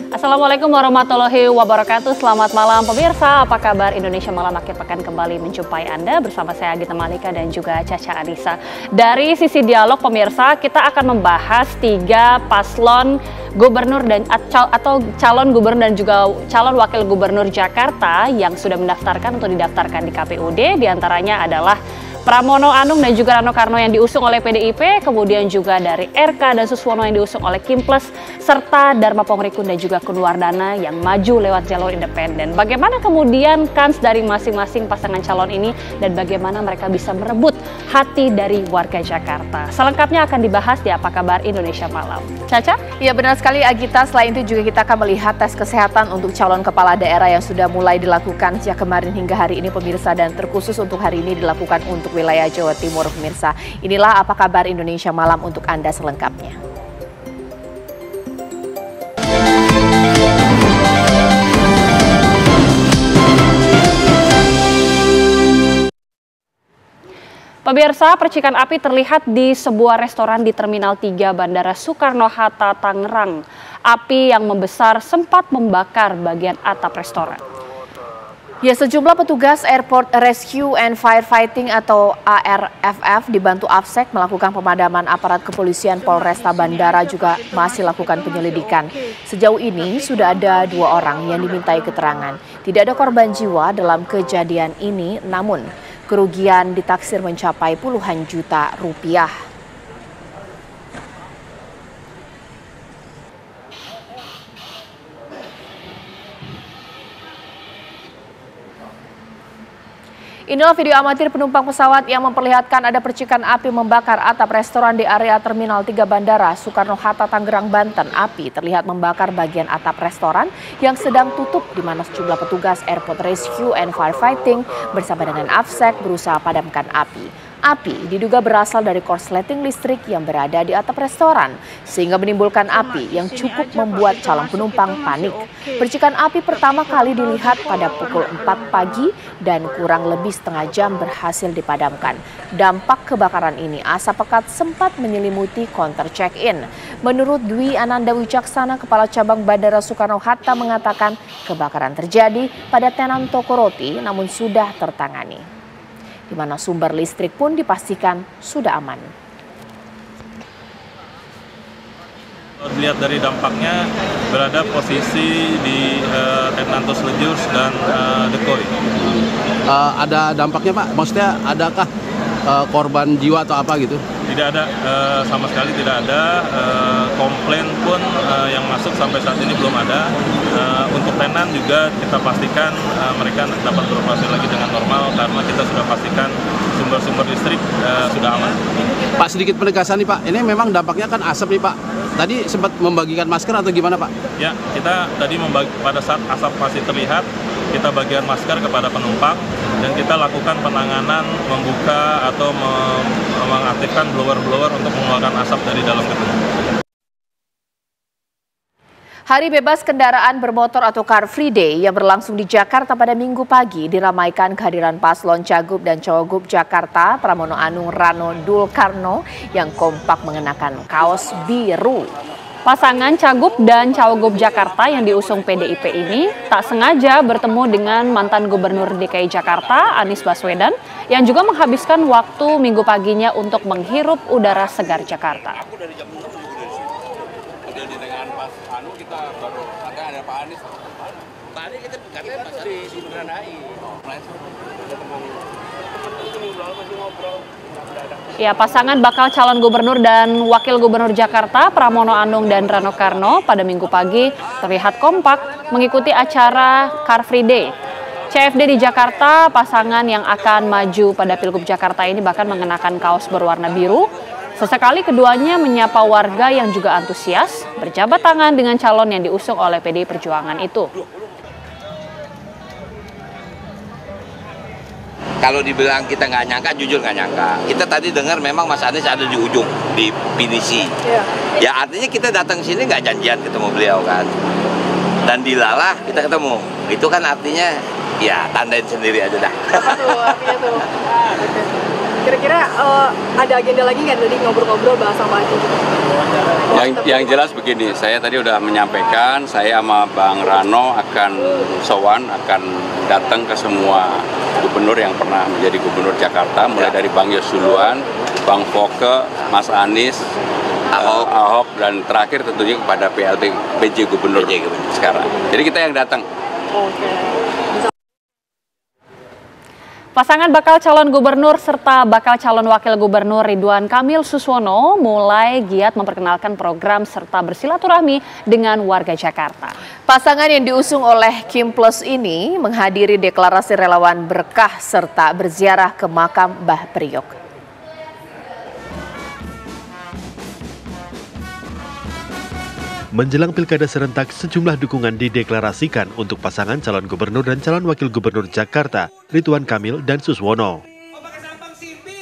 Assalamualaikum warahmatullahi wabarakatuh. Selamat malam pemirsa, apa kabar? Indonesia Malam akhir pekan kembali menjumpai Anda bersama saya Gita Malika dan juga Caca Anissa. Dari sisi dialog pemirsa, kita akan membahas 3 paslon gubernur dan atau calon gubernur dan juga calon wakil gubernur Jakarta yang sudah mendaftarkan atau didaftarkan di KPUD. Di antaranya adalah Pramono Anung dan juga Rano Karno yang diusung oleh PDIP, kemudian juga dari RK dan Suswono yang diusung oleh Kimples, serta Dharma Pongrikun dan juga Kun Wardana yang maju lewat jalur independen. Bagaimana kemudian kans dari masing-masing pasangan calon ini dan bagaimana mereka bisa merebut hati dari warga Jakarta? Selengkapnya akan dibahas di Apa Kabar Indonesia Malam. Caca? Ya benar sekali Agita, selain itu juga kita akan melihat tes kesehatan untuk calon kepala daerah yang sudah mulai dilakukan sejak kemarin hingga hari ini pemirsa, dan terkhusus untuk hari ini dilakukan untuk wilayah Jawa Timur pemirsa. Inilah Apa Kabar Indonesia Malam untuk Anda selengkapnya. Pemirsa, percikan api terlihat di sebuah restoran di Terminal 3 Bandara Soekarno-Hatta, Tangerang. Api yang membesar sempat membakar bagian atap restoran. Ya, sejumlah petugas Airport Rescue and Firefighting atau ARFF dibantu AFSEC melakukan pemadaman. Aparat kepolisian Polresta Bandara juga masih lakukan penyelidikan. Sejauh ini sudah ada 2 orang yang dimintai keterangan. Tidak ada korban jiwa dalam kejadian ini, namun kerugian ditaksir mencapai puluhan juta rupiah. Inilah video amatir penumpang pesawat yang memperlihatkan ada percikan api membakar atap restoran di area Terminal 3 Bandara Soekarno-Hatta, Tangerang, Banten. Api terlihat membakar bagian atap restoran yang sedang tutup, di mana sejumlah petugas Airport Rescue and Firefighting bersama dengan AFSEC berusaha padamkan api. Api diduga berasal dari korsleting listrik yang berada di atap restoran, sehingga menimbulkan api yang cukup membuat calon penumpang panik. Percikan api pertama kali dilihat pada pukul 4 pagi dan kurang lebih setengah jam berhasil dipadamkan. Dampak kebakaran ini, asap pekat sempat menyelimuti counter check-in. Menurut Dwi Ananda Wicaksana, Kepala Cabang Bandara Soekarno-Hatta mengatakan kebakaran terjadi pada tenan toko roti namun sudah tertangani, di mana sumber listrik pun dipastikan sudah aman. Dilihat dari dampaknya berada posisi di Tenantus Lejurs dan Dekoy. Ada dampaknya Pak? Maksudnya adakah korban jiwa atau apa gitu? Tidak ada, sama sekali tidak ada. Komplain pun yang masuk sampai saat ini belum ada. Untuk tenan juga kita pastikan mereka dapat beroperasi lagi dengan normal karena kita sudah pastikan sumber-sumber listrik sudah aman. Pak, sedikit penegasan nih Pak, ini memang dampaknya kan asap nih Pak. Tadi sempat membagikan masker atau gimana Pak? Ya, kita tadi pada saat asap masih terlihat, kita bagian masker kepada penumpang dan kita lakukan penanganan membuka atau mengaktifkan blower-blower untuk mengeluarkan asap dari dalam gedung. Hari bebas kendaraan bermotor atau Car Free Day yang berlangsung di Jakarta pada Minggu pagi diramaikan kehadiran paslon Cagup dan Cawagup Jakarta, Pramono Anung, Rano Karno yang kompak mengenakan kaos biru. Pasangan Cagup dan Cawagup Jakarta yang diusung PDIP ini tak sengaja bertemu dengan mantan Gubernur DKI Jakarta, Anies Baswedan, yang juga menghabiskan waktu Minggu paginya untuk menghirup udara segar Jakarta. Ya, pasangan bakal calon gubernur dan wakil gubernur Jakarta, Pramono Anung dan Rano Karno pada Minggu pagi terlihat kompak mengikuti acara Car Free Day. CFD di Jakarta, pasangan yang akan maju pada Pilgub Jakarta ini bahkan mengenakan kaos berwarna biru. Sesekali keduanya menyapa warga yang juga antusias berjabat tangan dengan calon yang diusung oleh PDI Perjuangan itu. Kalau dibilang kita nggak nyangka, jujur nggak nyangka. Kita tadi dengar memang Mas Anies ada di ujung, di pinisi. Ya artinya kita datang sini nggak janjian ketemu beliau kan. Dan dilalah kita ketemu. Itu kan artinya ya tandain sendiri aja dah. Apa tuh artinya tuh? Kira-kira ada agenda lagi nggak tadi ngobrol-ngobrol bahas sama itu? Yang jelas begini, saya tadi udah menyampaikan, saya sama Bang Rano akan sowan, akan datang ke semua gubernur yang pernah menjadi gubernur Jakarta, mulai dari Bang Yosuluan, Bang Foke, Mas Anies, Ahok, dan terakhir tentunya kepada PJ Gubernur sekarang. Jadi kita yang datang. Pasangan bakal calon gubernur serta bakal calon wakil gubernur Ridwan Kamil Suswono mulai giat memperkenalkan program serta bersilaturahmi dengan warga Jakarta. Pasangan yang diusung oleh Kim Plus ini menghadiri deklarasi relawan berkah serta berziarah ke makam Mbah Priok. Menjelang pilkada serentak, sejumlah dukungan dideklarasikan untuk pasangan calon gubernur dan calon wakil gubernur Jakarta, Ridwan Kamil dan Suswono.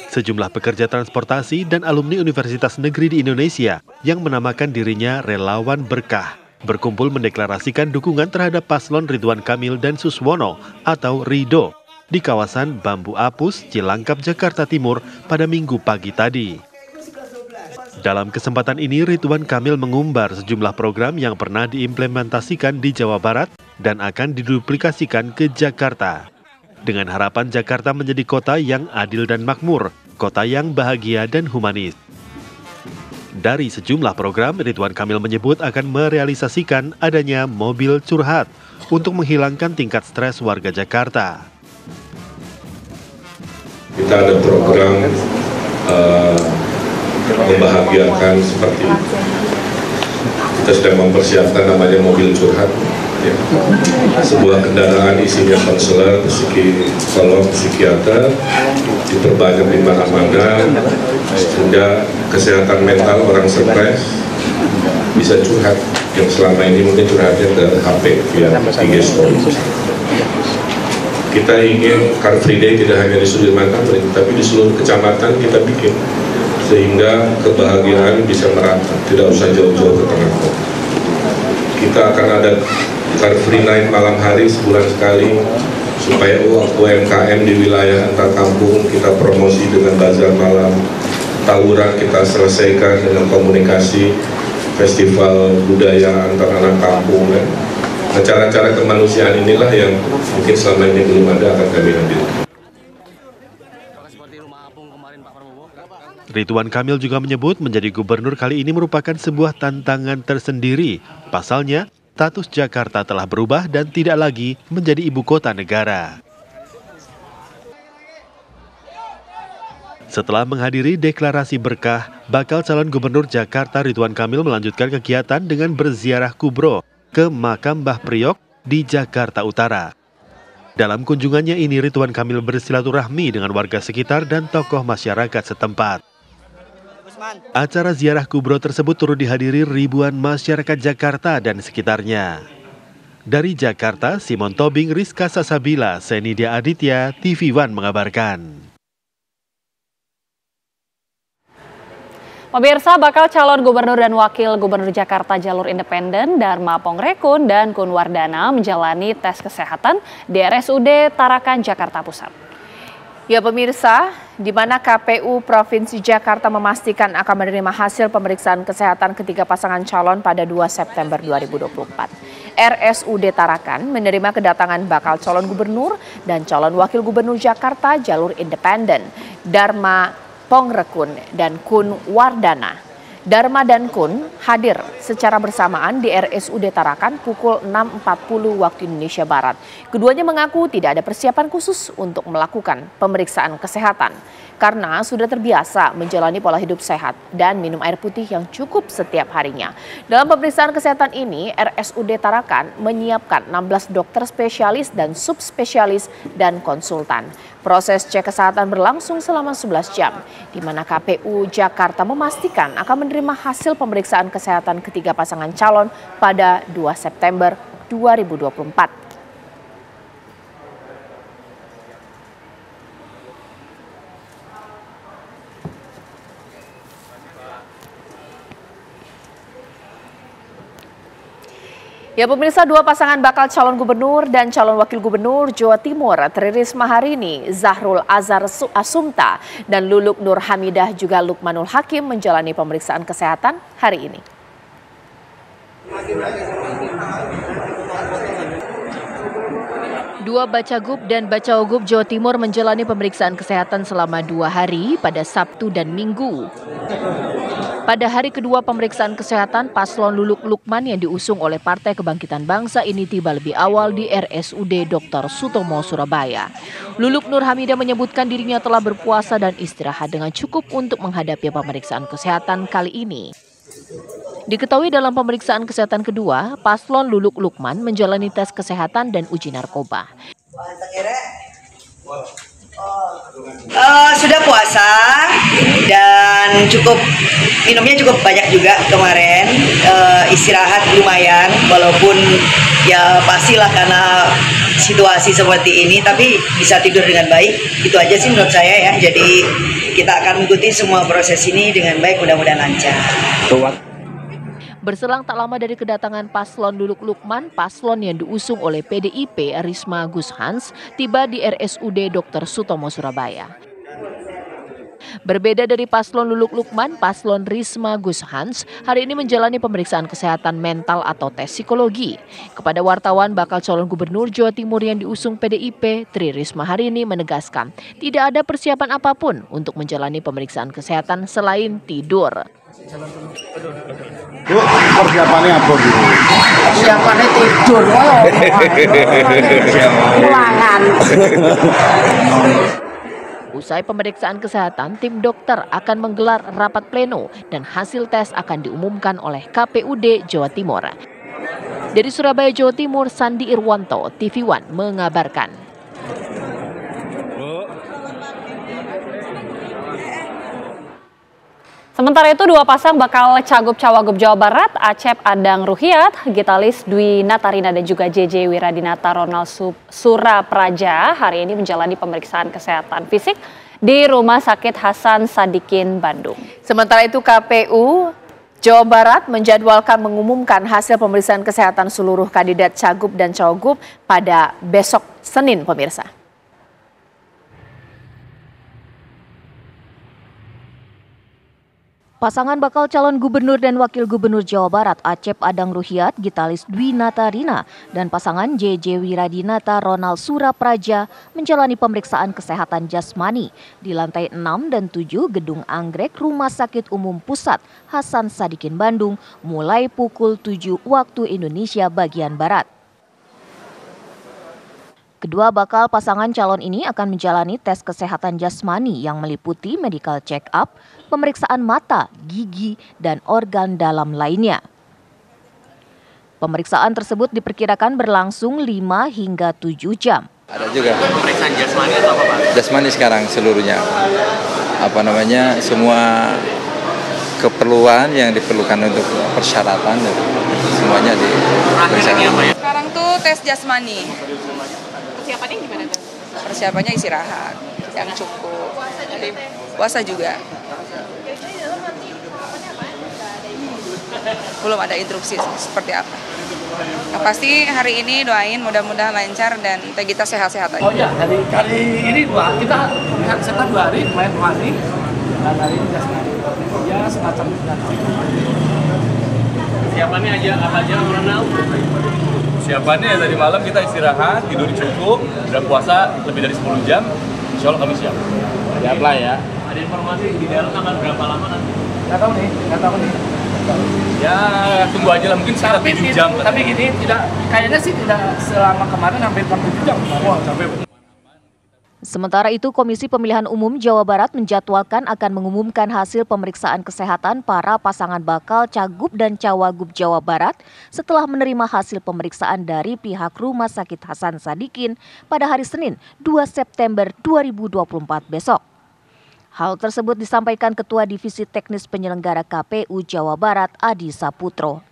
Sejumlah pekerja transportasi dan alumni Universitas Negeri di Indonesia yang menamakan dirinya Relawan Berkah berkumpul mendeklarasikan dukungan terhadap paslon Ridwan Kamil dan Suswono atau RIDO di kawasan Bambu Apus, Cilangkap, Jakarta Timur pada Minggu pagi tadi. Dalam kesempatan ini, Ridwan Kamil mengumbar sejumlah program yang pernah diimplementasikan di Jawa Barat dan akan diduplikasikan ke Jakarta. Dengan harapan Jakarta menjadi kota yang adil dan makmur, kota yang bahagia dan humanis. Dari sejumlah program, Ridwan Kamil menyebut akan merealisasikan adanya mobil curhat untuk menghilangkan tingkat stres warga Jakarta. Kita ada program membahagiakan seperti itu. Kita sudah mempersiapkan namanya mobil curhat, ya. Sebuah kendaraan isinya konselor, psikolog, psikiater, diperbanyak di mana-mana sehingga kesehatan mental orang stres bisa curhat, yang selama ini mungkin curhatnya ke HP via IG Story. Kita ingin Car Free Day tidak hanya di Sudirman Tamrin, tapi di seluruh kecamatan kita bikin, sehingga kebahagiaan bisa merata, tidak usah jauh-jauh ke tengah kota. Kita akan ada Car Free Night malam hari sebulan sekali, supaya UMKM di wilayah antar kampung kita promosi dengan bazar malam, tawuran kita selesaikan dengan komunikasi, festival budaya antar anak kampung. Nah, cara-cara kemanusiaan inilah yang mungkin selama ini belum ada akan kami hadirkan. Ridwan Kamil juga menyebut menjadi gubernur kali ini merupakan sebuah tantangan tersendiri. Pasalnya, status Jakarta telah berubah dan tidak lagi menjadi ibu kota negara. Setelah menghadiri deklarasi berkah, bakal calon gubernur Jakarta Ridwan Kamil melanjutkan kegiatan dengan berziarah kubro ke makam Mbah Priok di Jakarta Utara. Dalam kunjungannya ini, Ridwan Kamil bersilaturahmi dengan warga sekitar dan tokoh masyarakat setempat. Acara ziarah kubro tersebut turut dihadiri ribuan masyarakat Jakarta dan sekitarnya. Dari Jakarta, Simon Tobing, Rizka Sasabila, Senidia Aditya, TV One mengabarkan. Pemirsa, bakal calon gubernur dan wakil gubernur Jakarta jalur independen Dharma Pongrekun dan Kun Wardana menjalani tes kesehatan di RSUD Tarakan, Jakarta Pusat. Ya pemirsa, di mana KPU Provinsi Jakarta memastikan akan menerima hasil pemeriksaan kesehatan ketiga pasangan calon pada 2 September 2024. RSUD Tarakan menerima kedatangan bakal calon gubernur dan calon wakil gubernur Jakarta jalur independen Dharma Pongrekun dan Kun Wardana. Dharma dan Kun hadir secara bersamaan di RSUD Tarakan pukul 6.40 waktu Indonesia Barat. Keduanya mengaku tidak ada persiapan khusus untuk melakukan pemeriksaan kesehatan karena sudah terbiasa menjalani pola hidup sehat dan minum air putih yang cukup setiap harinya. Dalam pemeriksaan kesehatan ini, RSUD Tarakan menyiapkan 16 dokter spesialis dan subspesialis dan konsultan. Proses cek kesehatan berlangsung selama 11 jam, di mana KPU Jakarta memastikan akan menerima hasil pemeriksaan kesehatan ketiga pasangan calon pada 2 September 2024. Ya pemirsa, dua pasangan bakal calon gubernur dan calon wakil gubernur Jawa Timur, Tri Risma hari ini, Zahrul Azhar Asumta dan Luluk Nur Hamidah juga Lukmanul Hakim menjalani pemeriksaan kesehatan hari ini. Dua Bacagub dan Bacawagub Jawa Timur menjalani pemeriksaan kesehatan selama 2 hari pada Sabtu dan Minggu. Pada hari kedua pemeriksaan kesehatan, paslon Luluk Lukman yang diusung oleh Partai Kebangkitan Bangsa ini tiba lebih awal di RSUD Dr. Sutomo, Surabaya. Luluk Nur Hamidah menyebutkan dirinya telah berpuasa dan istirahat dengan cukup untuk menghadapi pemeriksaan kesehatan kali ini. Diketahui dalam pemeriksaan kesehatan kedua, paslon Luluk Lukman menjalani tes kesehatan dan uji narkoba. Sudah puasa dan minumnya cukup banyak juga kemarin, istirahat lumayan walaupun ya pastilah karena situasi seperti ini, tapi bisa tidur dengan baik. Itu aja sih menurut saya ya. Jadi kita akan mengikuti semua proses ini dengan baik, mudah-mudahan lancar. Berselang tak lama dari kedatangan paslon Luluk Lukman, paslon yang diusung oleh PDIP Risma Gus Hans tiba di RSUD Dr. Sutomo, Surabaya. Berbeda dari paslon Luluk Lukman, paslon Risma Gus Hans hari ini menjalani pemeriksaan kesehatan mental atau tes psikologi. Kepada wartawan, bakal calon gubernur Jawa Timur yang diusung PDIP, Tri Risma hari ini menegaskan tidak ada persiapan apapun untuk menjalani pemeriksaan kesehatan selain tidur. Bu, persiapannya apa Bu? Persiapannya tidur, pulangan. Usai pemeriksaan kesehatan, tim dokter akan menggelar rapat pleno dan hasil tes akan diumumkan oleh KPUD Jawa Timur. Dari Surabaya, Jawa Timur, Sandi Irwanto, TV One mengabarkan. Sementara itu, dua pasang bakal Cagup-Cawagup Jawa Barat, Acep Adang Ruhiat, gitaris Dwi Natarina dan juga JJ Wiradinata Ronald Surapraja hari ini menjalani pemeriksaan kesehatan fisik di Rumah Sakit Hasan Sadikin, Bandung. Sementara itu, KPU Jawa Barat menjadwalkan mengumumkan hasil pemeriksaan kesehatan seluruh kandidat Cagup dan Cawagup pada besok Senin, pemirsa. Pasangan bakal calon gubernur dan wakil gubernur Jawa Barat Acep Adang Ruhiat, gitaris Dwi Natarina, dan pasangan JJ Wiradinata Ronald Surapraja menjalani pemeriksaan kesehatan jasmani di lantai 6 dan 7 Gedung Anggrek Rumah Sakit Umum Pusat Hasan Sadikin, Bandung mulai pukul 7 waktu Indonesia bagian Barat. Kedua bakal pasangan calon ini akan menjalani tes kesehatan jasmani yang meliputi medical check-up, pemeriksaan mata, gigi, dan organ dalam lainnya. Pemeriksaan tersebut diperkirakan berlangsung 5 hingga 7 jam. Ada juga pemeriksaan jasmani atau apa, Pak? Jasmani sekarang seluruhnya. Semua keperluan yang diperlukan untuk persyaratan semuanya diperiksa. Sekarang tuh tes jasmani. Persiapannya gimana tuh? Persiapannya istirahat yang cukup. Puasa juga. Belum ada instruksi seperti apa. Yang pasti hari ini doain mudah-mudahan lancar dan kita sehat-sehat aja. Oh iya, hari ini kita sekitar 2 hari, main 2 hari, dan hari ini jasmani. Ya semacam persiapannya aja apa aja Ronald? Persiapannya ya tadi malam kita istirahat, tidur cukup, udah puasa lebih dari 10 jam, insya Allah kami siap. Siap lah ya. Ada informasi di dalam akan berapa lama nanti? Nggak tahu nih. Ya tunggu aja lah, mungkin sekitar 7 jam. Tapi gini, kayaknya sih tidak selama kemarin sampai 7 jam. Wah, sampai. Sementara itu, Komisi Pemilihan Umum Jawa Barat menjadwalkan akan mengumumkan hasil pemeriksaan kesehatan para pasangan bakal Cagup dan Cawagup Jawa Barat setelah menerima hasil pemeriksaan dari pihak Rumah Sakit Hasan Sadikin pada hari Senin 2 September 2024 besok. Hal tersebut disampaikan Ketua Divisi Teknis Penyelenggara KPU Jawa Barat Adi Saputro.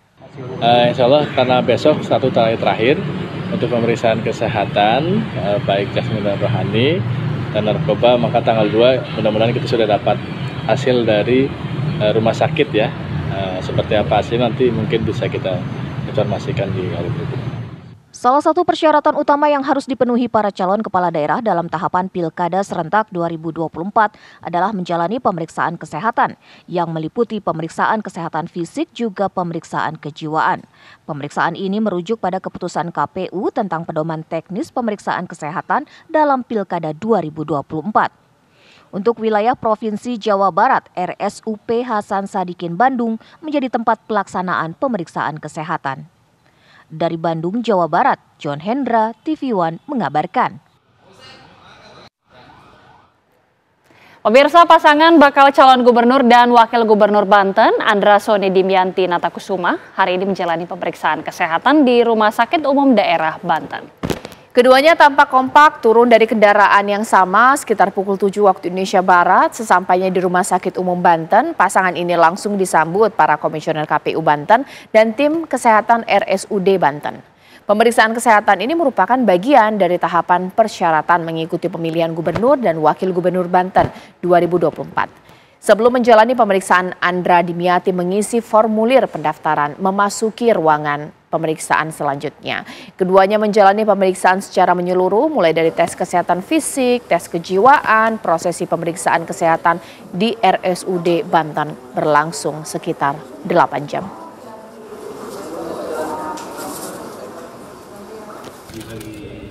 Insya Allah karena besok satu terakhir untuk pemeriksaan kesehatan baik jasmani dan rohani dan narkoba, maka tanggal 2 mudah-mudahan kita sudah dapat hasil dari rumah sakit ya. Seperti apa hasil nanti mungkin bisa kita informasikan di hari berikutnya. Salah satu persyaratan utama yang harus dipenuhi para calon kepala daerah dalam tahapan Pilkada Serentak 2024 adalah menjalani pemeriksaan kesehatan yang meliputi pemeriksaan kesehatan fisik juga pemeriksaan kejiwaan. Pemeriksaan ini merujuk pada keputusan KPU tentang pedoman teknis pemeriksaan kesehatan dalam Pilkada 2024. Untuk wilayah Provinsi Jawa Barat, RSUP Hasan Sadikin Bandung menjadi tempat pelaksanaan pemeriksaan kesehatan. Dari Bandung, Jawa Barat, John Hendra, TV One mengabarkan. Pemirsa, pasangan bakal calon gubernur dan wakil gubernur Banten, Andra Soni Dimyanti Natakusuma, hari ini menjalani pemeriksaan kesehatan di Rumah Sakit Umum Daerah Banten. Keduanya tampak kompak turun dari kendaraan yang sama sekitar pukul 7 waktu Indonesia Barat. Sesampainya di Rumah Sakit Umum Banten, pasangan ini langsung disambut para komisioner KPU Banten dan tim kesehatan RSUD Banten. Pemeriksaan kesehatan ini merupakan bagian dari tahapan persyaratan mengikuti pemilihan gubernur dan wakil gubernur Banten 2024. Sebelum menjalani pemeriksaan, Andra Dimyati mengisi formulir pendaftaran memasuki ruangan pemeriksaan selanjutnya. Keduanya menjalani pemeriksaan secara menyeluruh mulai dari tes kesehatan fisik, tes kejiwaan, prosesi pemeriksaan kesehatan di RSUD Banten berlangsung sekitar 8 jam.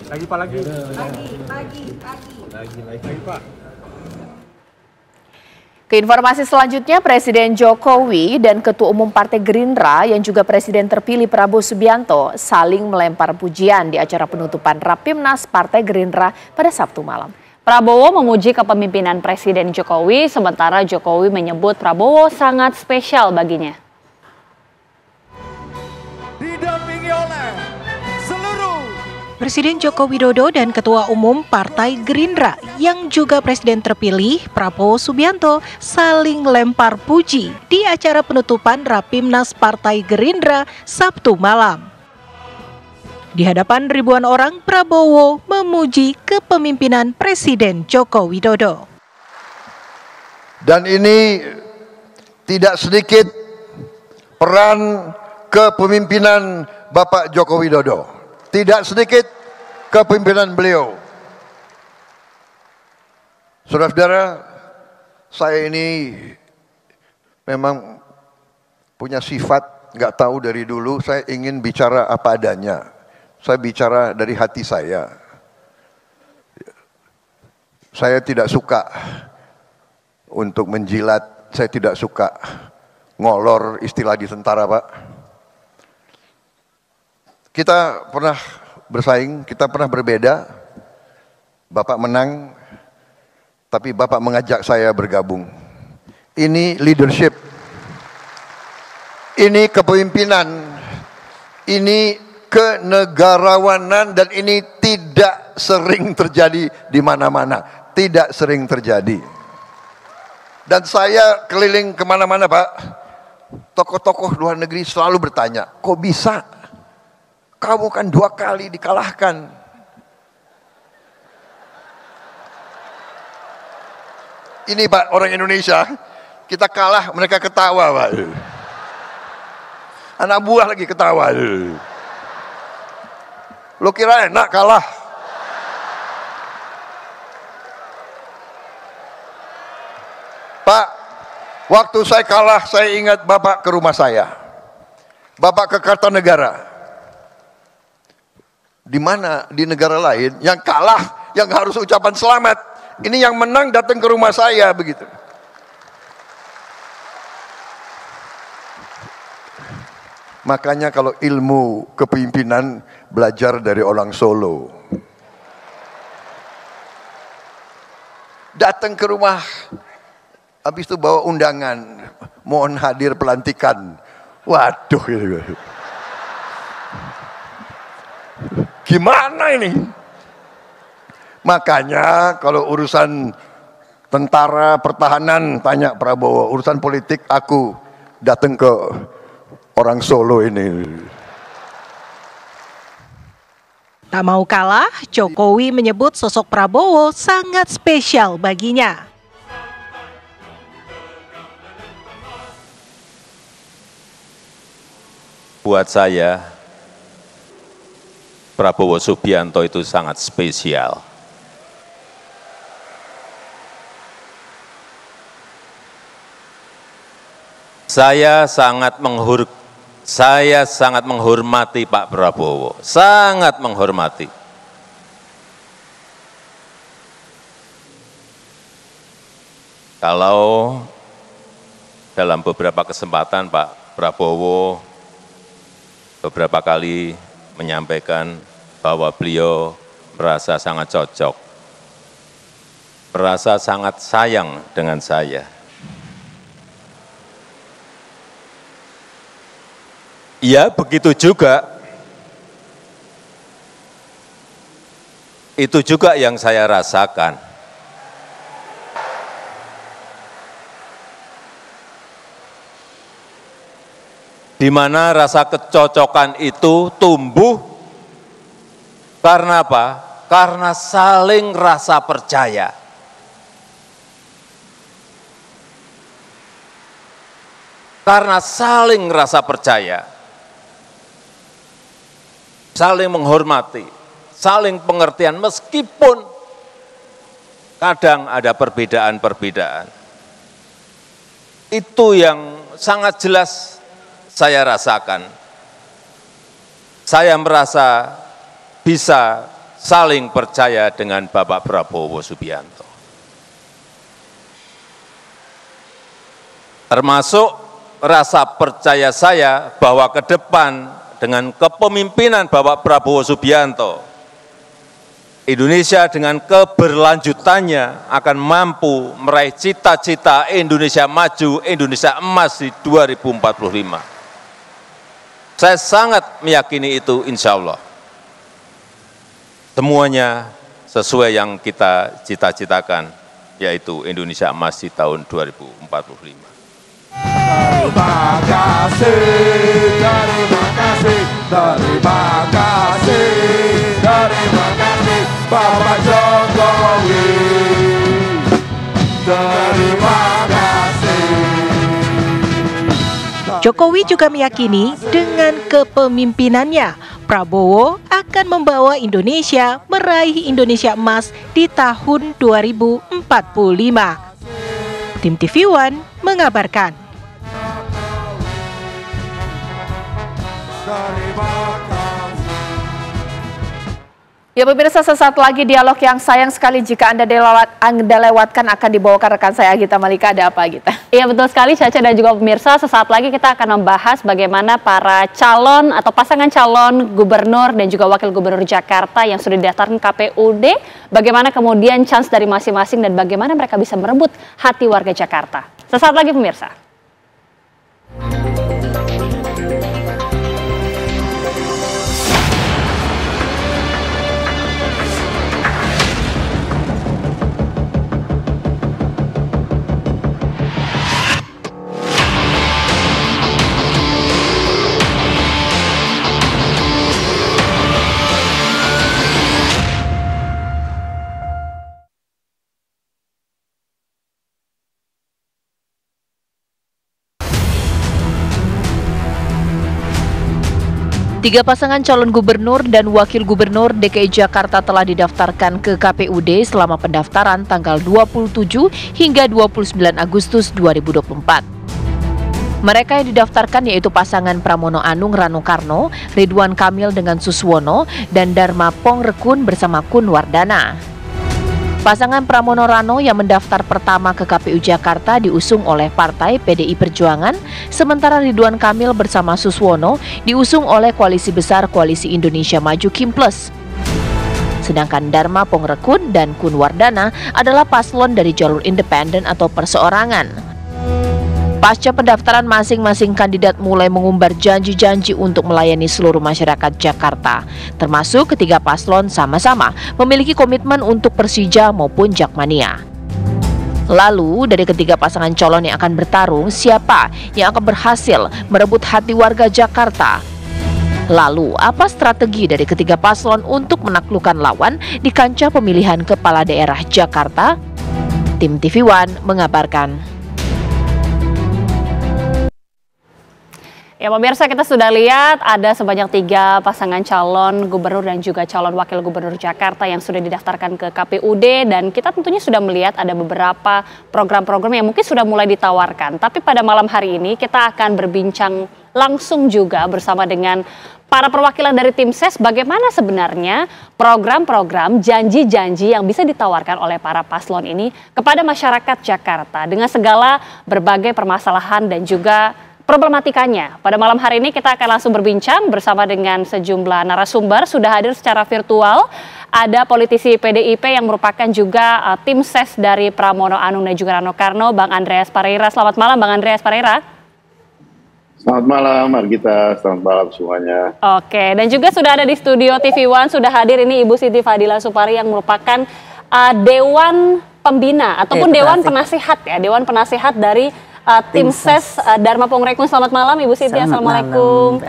Lagi Pak, lagi. Lagi Pak. Ke informasi selanjutnya, Presiden Jokowi dan Ketua Umum Partai Gerindra yang juga Presiden terpilih Prabowo Subianto saling melempar pujian di acara penutupan Rapimnas Partai Gerindra pada Sabtu malam. Prabowo memuji kepemimpinan Presiden Jokowi, sementara Jokowi menyebut Prabowo sangat spesial baginya. Didampingi oleh seluruh Presiden Joko Widodo dan Ketua Umum Partai Gerindra yang juga Presiden terpilih Prabowo Subianto saling lempar puji di acara penutupan Rapimnas Partai Gerindra Sabtu malam. Di hadapan ribuan orang, Prabowo memuji kepemimpinan Presiden Joko Widodo. Dan ini tidak sedikit peran kepemimpinan Bapak Joko Widodo. Tidak sedikit kepemimpinan beliau. Saudara-saudara, saya ini memang punya sifat, nggak tahu dari dulu, saya ingin bicara apa adanya. Saya bicara dari hati saya. Saya tidak suka untuk menjilat, saya tidak suka ngolor, istilah di tentara, Pak. Kita pernah bersaing, kita pernah berbeda. Bapak menang, tapi Bapak mengajak saya bergabung. Ini leadership, ini kepemimpinan, ini kenegarawanan, dan ini tidak sering terjadi di mana-mana. Tidak sering terjadi. Dan saya keliling kemana-mana, Pak. Tokoh-tokoh luar negeri selalu bertanya, kok bisa? Kamu kan 2 kali dikalahkan. Ini Pak, orang Indonesia, kita kalah, mereka ketawa, Pak. Anak buah lagi ketawa. Lo kira enak kalah? Pak, waktu saya kalah, saya ingat Bapak ke rumah saya. Bapak ke Kartanegara. Di mana di negara lain yang kalah yang harus ucapan selamat, ini yang menang datang ke rumah saya begitu. Makanya kalau ilmu kepemimpinan belajar dari orang Solo. Datang ke rumah, habis itu bawa undangan, mohon hadir pelantikan. Waduh, gitu. Gimana ini? Makanya kalau urusan tentara, pertahanan, tanya Prabowo. Urusan politik aku datang ke orang Solo ini. Tak mau kalah, Jokowi menyebut sosok Prabowo sangat spesial baginya. Buat saya, Prabowo Subianto itu sangat spesial. Saya sangat menghormati Pak Prabowo, sangat menghormati. Kalau dalam beberapa kesempatan Pak Prabowo beberapa kali menyampaikan bahwa beliau merasa sangat cocok, merasa sangat sayang dengan saya. Ya, begitu juga. Itu juga yang saya rasakan. Di mana rasa kecocokan itu tumbuh karena apa? Karena saling rasa percaya. Karena saling rasa percaya. Saling menghormati, saling pengertian meskipun kadang ada perbedaan-perbedaan. Itu yang sangat jelas saya rasakan. Saya merasa bisa saling percaya dengan Bapak Prabowo Subianto. Termasuk rasa percaya saya bahwa ke depan dengan kepemimpinan Bapak Prabowo Subianto, Indonesia dengan keberlanjutannya akan mampu meraih cita-cita Indonesia maju, Indonesia emas di 2045. Saya sangat meyakini itu, insya Allah. Semuanya sesuai yang kita cita-citakan, yaitu Indonesia emas di tahun 2045. Terima kasih, terima kasih, terima kasih, terima kasih Bapak Jokowi. Terima kasih. Jokowi juga meyakini dengan kepemimpinannya, Prabowo akan membawa Indonesia meraih Indonesia emas di tahun 2045. Tim TV One mengabarkan. Ya pemirsa, sesaat lagi dialog yang sayang sekali jika Anda lewatkan akan dibawakan rekan saya Agita Malika. Ada apa Agita? Iya betul sekali Caca dan juga pemirsa, sesaat lagi kita akan membahas bagaimana para calon atau pasangan calon gubernur dan juga wakil gubernur Jakarta yang sudah didaftarkan KPUD, bagaimana kemudian chance dari masing-masing dan bagaimana mereka bisa merebut hati warga Jakarta. Sesaat lagi pemirsa. Tiga pasangan calon gubernur dan wakil gubernur DKI Jakarta telah didaftarkan ke KPUD selama pendaftaran tanggal 27 hingga 29 Agustus 2024. Mereka yang didaftarkan yaitu pasangan Pramono Anung Rano Karno, Ridwan Kamil dengan Suswono, dan Dharma Pongrekun bersama Kun Wardana. Pasangan Pramono Rano yang mendaftar pertama ke KPU Jakarta diusung oleh Partai PDI Perjuangan, sementara Ridwan Kamil bersama Suswono diusung oleh Koalisi Besar Koalisi Indonesia Maju Kim Plus. Sedangkan Dharma Pongrekun dan Kun Wardana adalah paslon dari jalur independen atau perseorangan. Pasca pendaftaran, masing-masing kandidat mulai mengumbar janji-janji untuk melayani seluruh masyarakat Jakarta. Termasuk ketiga paslon sama-sama memiliki komitmen untuk Persija maupun Jakmania. Lalu dari ketiga pasangan calon yang akan bertarung, siapa yang akan berhasil merebut hati warga Jakarta? Lalu apa strategi dari ketiga paslon untuk menaklukkan lawan di kancah pemilihan kepala daerah Jakarta? Tim TV One mengabarkan. Ya pemirsa, kita sudah lihat ada sebanyak 3 pasangan calon gubernur dan juga calon wakil gubernur Jakarta yang sudah didaftarkan ke KPUD, dan kita tentunya sudah melihat ada beberapa program-program yang mungkin sudah mulai ditawarkan. Tapi pada malam hari ini kita akan berbincang langsung juga bersama dengan para perwakilan dari tim SES bagaimana sebenarnya program-program janji-janji yang bisa ditawarkan oleh para paslon ini kepada masyarakat Jakarta dengan segala berbagai permasalahan dan juga problematikanya. Pada malam hari ini kita akan langsung berbincang bersama dengan sejumlah narasumber. Sudah hadir secara virtual, ada politisi PDIP yang merupakan juga tim SES dari Pramono Anung dan juga Rano Karno, Bang Andreas Pareira. Selamat malam Bang Andreas Pareira. Selamat malam Margita, selamat malam semuanya. Oke, dan juga sudah ada di studio TV One, sudah hadir ini Ibu Siti Fadila Supari yang merupakan Dewan Pembina ataupun Dewan Penasihat ya, Dewan Penasihat dari tim SES Dharma Pongrekun. Selamat malam Ibu Siti, Assalamualaikum.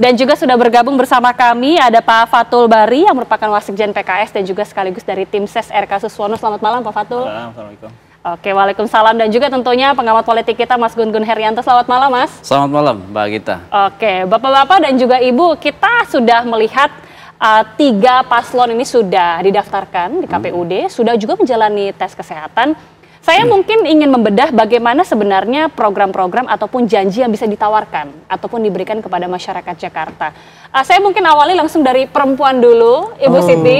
Dan juga sudah bergabung bersama kami ada Pak Fathul Bari yang merupakan Wasekjen PKS dan juga sekaligus dari tim SES RK Suswono. Selamat malam Pak Fathul. Assalamualaikum. Oke, waalaikumsalam. Dan juga tentunya pengamat politik kita Mas Gun-Gun Herianto. Selamat malam Mas. Selamat malam Mbak Gita. Oke, Bapak-bapak dan juga Ibu, kita sudah melihat 3 paslon ini sudah didaftarkan di KPUD, sudah juga menjalani tes kesehatan. Saya mungkin ingin membedah bagaimana sebenarnya program-program ataupun janji yang bisa ditawarkan ataupun diberikan kepada masyarakat Jakarta. Saya mungkin awali langsung dari perempuan dulu, Ibu Siti.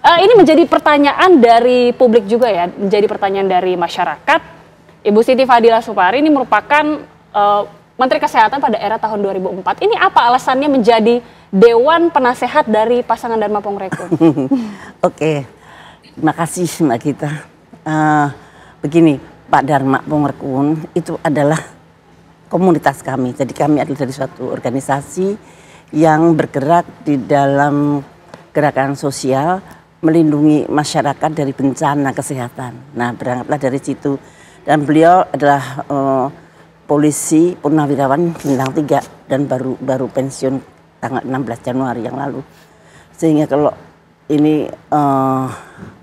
Ini menjadi pertanyaan dari publik juga ya, menjadi pertanyaan dari masyarakat. Ibu Siti Fadila Supari ini merupakan Menteri Kesehatan pada era tahun 2004. Ini apa alasannya menjadi Dewan Penasehat dari pasangan Dharma Pongrekun? Oke, terima kasih Mbak Gita. Begini, Pak Dharma Pongrekun itu adalah komunitas kami. Jadi kami adalah dari suatu organisasi yang bergerak di dalam gerakan sosial melindungi masyarakat dari bencana kesehatan. Nah, berangkatlah dari situ. Dan beliau adalah polisi purnawirawan bintang 3 dan baru pensiun tanggal 16 Januari yang lalu. Sehingga kalau ini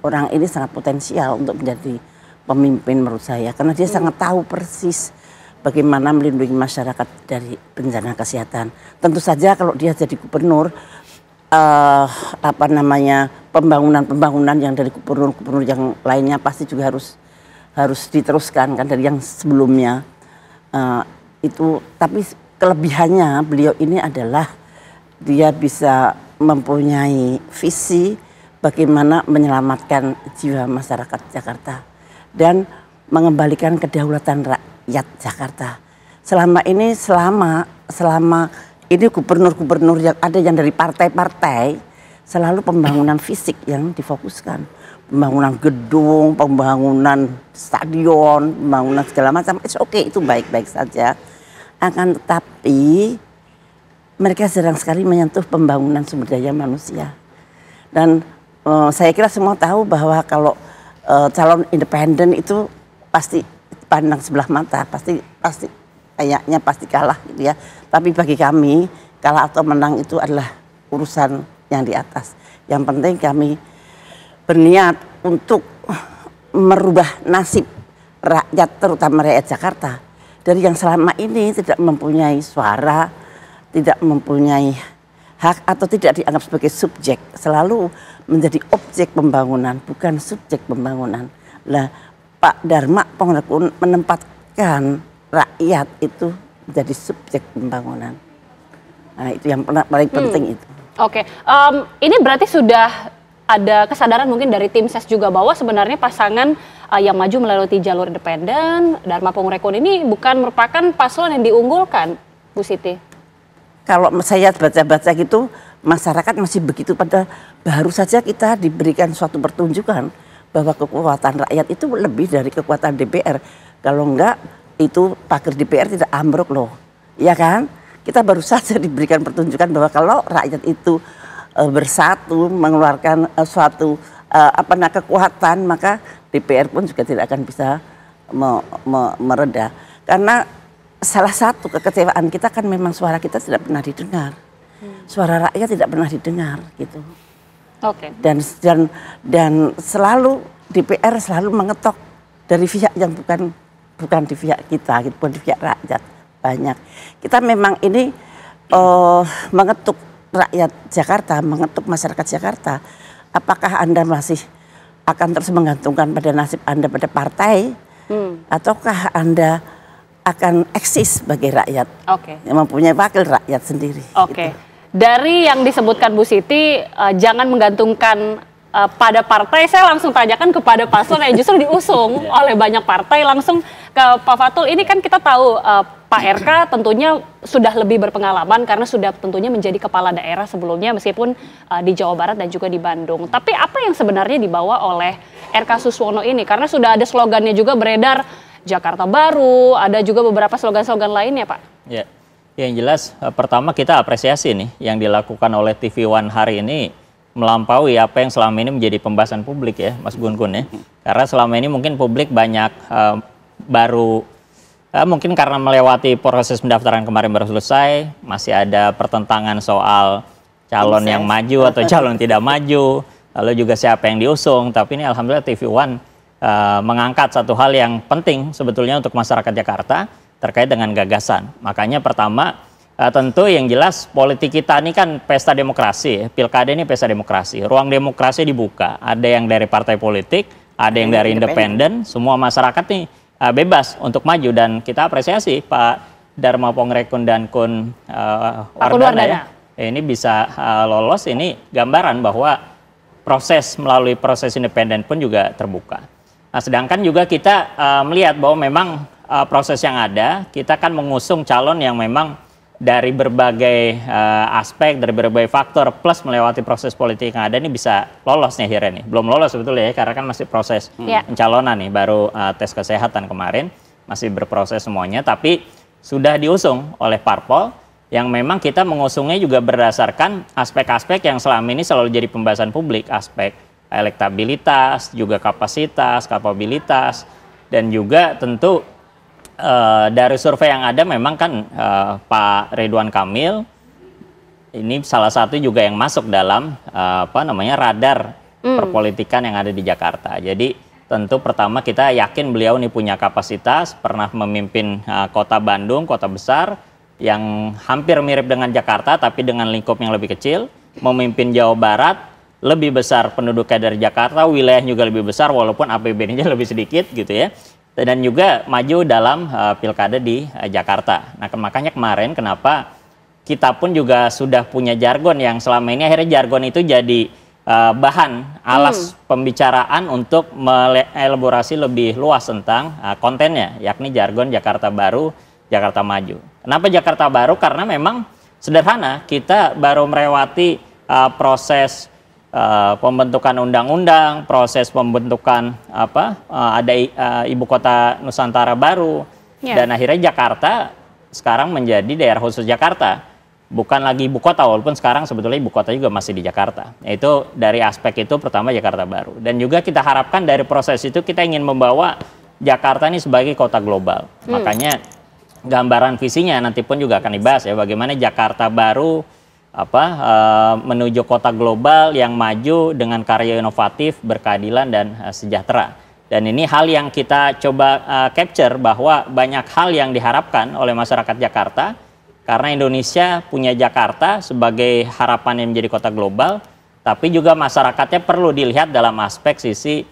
orang ini sangat potensial untuk menjadi pemimpin menurut saya, karena dia sangat tahu persis bagaimana melindungi masyarakat dari bencana kesehatan. Tentu saja kalau dia jadi gubernur, pembangunan yang dari gubernur yang lainnya pasti juga harus diteruskan kan dari yang sebelumnya. Tapi kelebihannya beliau ini adalah dia bisa mempunyai visi bagaimana menyelamatkan jiwa masyarakat Jakarta dan mengembalikan kedaulatan rakyat Jakarta. Selama ini gubernur-gubernur yang ada yang dari partai-partai selalu pembangunan fisik yang difokuskan. Pembangunan gedung, pembangunan stadion, pembangunan segala macam. Itu baik-baik saja. Akan tetapi mereka jarang sekali menyentuh pembangunan sumber daya manusia. Dan saya kira semua tahu bahwa kalau calon independen itu pasti pandang sebelah mata, pasti kayaknya pasti kalah gitu ya. Tapi bagi kami kalah atau menang itu adalah urusan yang di atas. Yang penting kami berniat untuk merubah nasib rakyat, terutama rakyat Jakarta, dari yang selama ini tidak mempunyai suara, tidak mempunyai hak atau tidak dianggap sebagai subjek, selalu menjadi objek pembangunan, bukan subjek pembangunan. Lah, Pak Dharma Pongrekun menempatkan rakyat itu menjadi subjek pembangunan. Nah, itu yang paling penting itu. Oke, ini berarti sudah ada kesadaran mungkin dari tim SES juga bahwa sebenarnya pasangan yang maju melalui jalur independen, Dharma Pongrekun ini bukan merupakan paslon yang diunggulkan, Bu Siti? Kalau saya baca-baca gitu, masyarakat masih begitu, padahal baru saja kita diberikan suatu pertunjukan bahwa kekuatan rakyat itu lebih dari kekuatan DPR. Kalau enggak, itu pagar DPR tidak ambruk loh, ya kan? Kita baru saja diberikan pertunjukan bahwa kalau rakyat itu bersatu mengeluarkan suatu kekuatan, maka DPR pun juga tidak akan bisa mereda. Karena salah satu kekecewaan kita kan memang suara kita tidak pernah didengar. Suara rakyat tidak pernah didengar gitu. Oke. Dan selalu DPR selalu mengetok dari pihak yang bukan di pihak kita, gitu, bukan di pihak rakyat. banyak. Kita memang ini mengetuk rakyat Jakarta, mengetuk masyarakat Jakarta. Apakah Anda masih akan terus menggantungkan pada nasib Anda pada partai, ataukah Anda akan eksis sebagai rakyat yang mempunyai wakil rakyat sendiri? Gitu. Dari yang disebutkan Bu Siti, jangan menggantungkan pada partai, saya langsung tanyakan kepada paslon yang justru diusung oleh banyak partai. Langsung ke Pak Fatul, ini kan kita tahu Pak RK tentunya sudah lebih berpengalaman karena sudah tentunya menjadi kepala daerah sebelumnya meskipun di Jawa Barat dan juga di Bandung. Tapi apa yang sebenarnya dibawa oleh RK Suswono ini? Karena sudah ada slogannya juga beredar, Jakarta Baru, ada juga beberapa slogan-slogan lainnya, Pak. Ya, yang jelas pertama kita apresiasi nih yang dilakukan oleh TV One hari ini melampaui apa yang selama ini menjadi pembahasan publik ya, Mas Gun-Gun ya. Karena selama ini mungkin publik banyak baru mungkin karena melewati proses pendaftaran kemarin baru selesai, masih ada pertentangan soal calon yang maju atau calon tidak maju, lalu juga siapa yang diusung. Tapi ini alhamdulillah TV One mengangkat satu hal yang penting sebetulnya untuk masyarakat Jakarta terkait dengan gagasan. Makanya pertama tentu yang jelas politik kita ini kan pesta demokrasi, pilkada ini pesta demokrasi, ruang demokrasi dibuka, ada yang dari partai politik, ada yang dari independen, semua masyarakat nih bebas untuk maju dan kita apresiasi Pak Dharma Pongrekun dan Kun Wardana ya, ini bisa lolos, ini gambaran bahwa proses melalui proses independen pun juga terbuka. Nah, sedangkan juga kita melihat bahwa memang proses yang ada, kita kan mengusung calon yang memang dari berbagai aspek, dari berbagai faktor, plus melewati proses politik yang ada ini bisa lolos nih akhirnya nih. Belum lolos sebetulnya ya, karena kan masih proses pencalonan nih, baru tes kesehatan kemarin, masih berproses semuanya, tapi sudah diusung oleh parpol yang memang kita mengusungnya juga berdasarkan aspek-aspek yang selama ini selalu jadi pembahasan publik, aspek elektabilitas, juga kapasitas, kapabilitas, dan juga tentu dari survei yang ada memang kan Pak Ridwan Kamil ini salah satu juga yang masuk dalam radar perpolitikan yang ada di Jakarta. Jadi tentu pertama kita yakin beliau ini punya kapasitas, pernah memimpin kota Bandung, kota besar yang hampir mirip dengan Jakarta tapi dengan lingkup yang lebih kecil, memimpin Jawa Barat, lebih besar penduduknya dari Jakarta, wilayahnya juga lebih besar walaupun APBD-nya lebih sedikit gitu ya. Dan juga maju dalam pilkada di Jakarta. Nah, makanya kemarin kenapa kita pun juga sudah punya jargon yang selama ini akhirnya jargon itu jadi bahan alas pembicaraan untuk mengelaborasi lebih luas tentang kontennya, yakni jargon Jakarta Baru, Jakarta Maju. Kenapa Jakarta Baru? Karena memang sederhana, kita baru melewati proses pembentukan undang-undang, proses pembentukan ada ibu kota Nusantara baru, dan akhirnya Jakarta sekarang menjadi daerah khusus Jakarta, bukan lagi ibu kota walaupun sekarang sebetulnya ibu kota juga masih di Jakarta. Itu dari aspek itu pertama Jakarta Baru, dan juga kita harapkan dari proses itu kita ingin membawa Jakarta ini sebagai kota global. Makanya gambaran visinya nanti pun juga akan dibahas ya, bagaimana Jakarta Baru menuju kota global yang maju dengan karya inovatif, berkeadilan dan sejahtera. Dan ini hal yang kita coba capture bahwa banyak hal yang diharapkan oleh masyarakat Jakarta karena Indonesia punya Jakarta sebagai harapan yang menjadi kota global, tapi juga masyarakatnya perlu dilihat dalam aspek sisi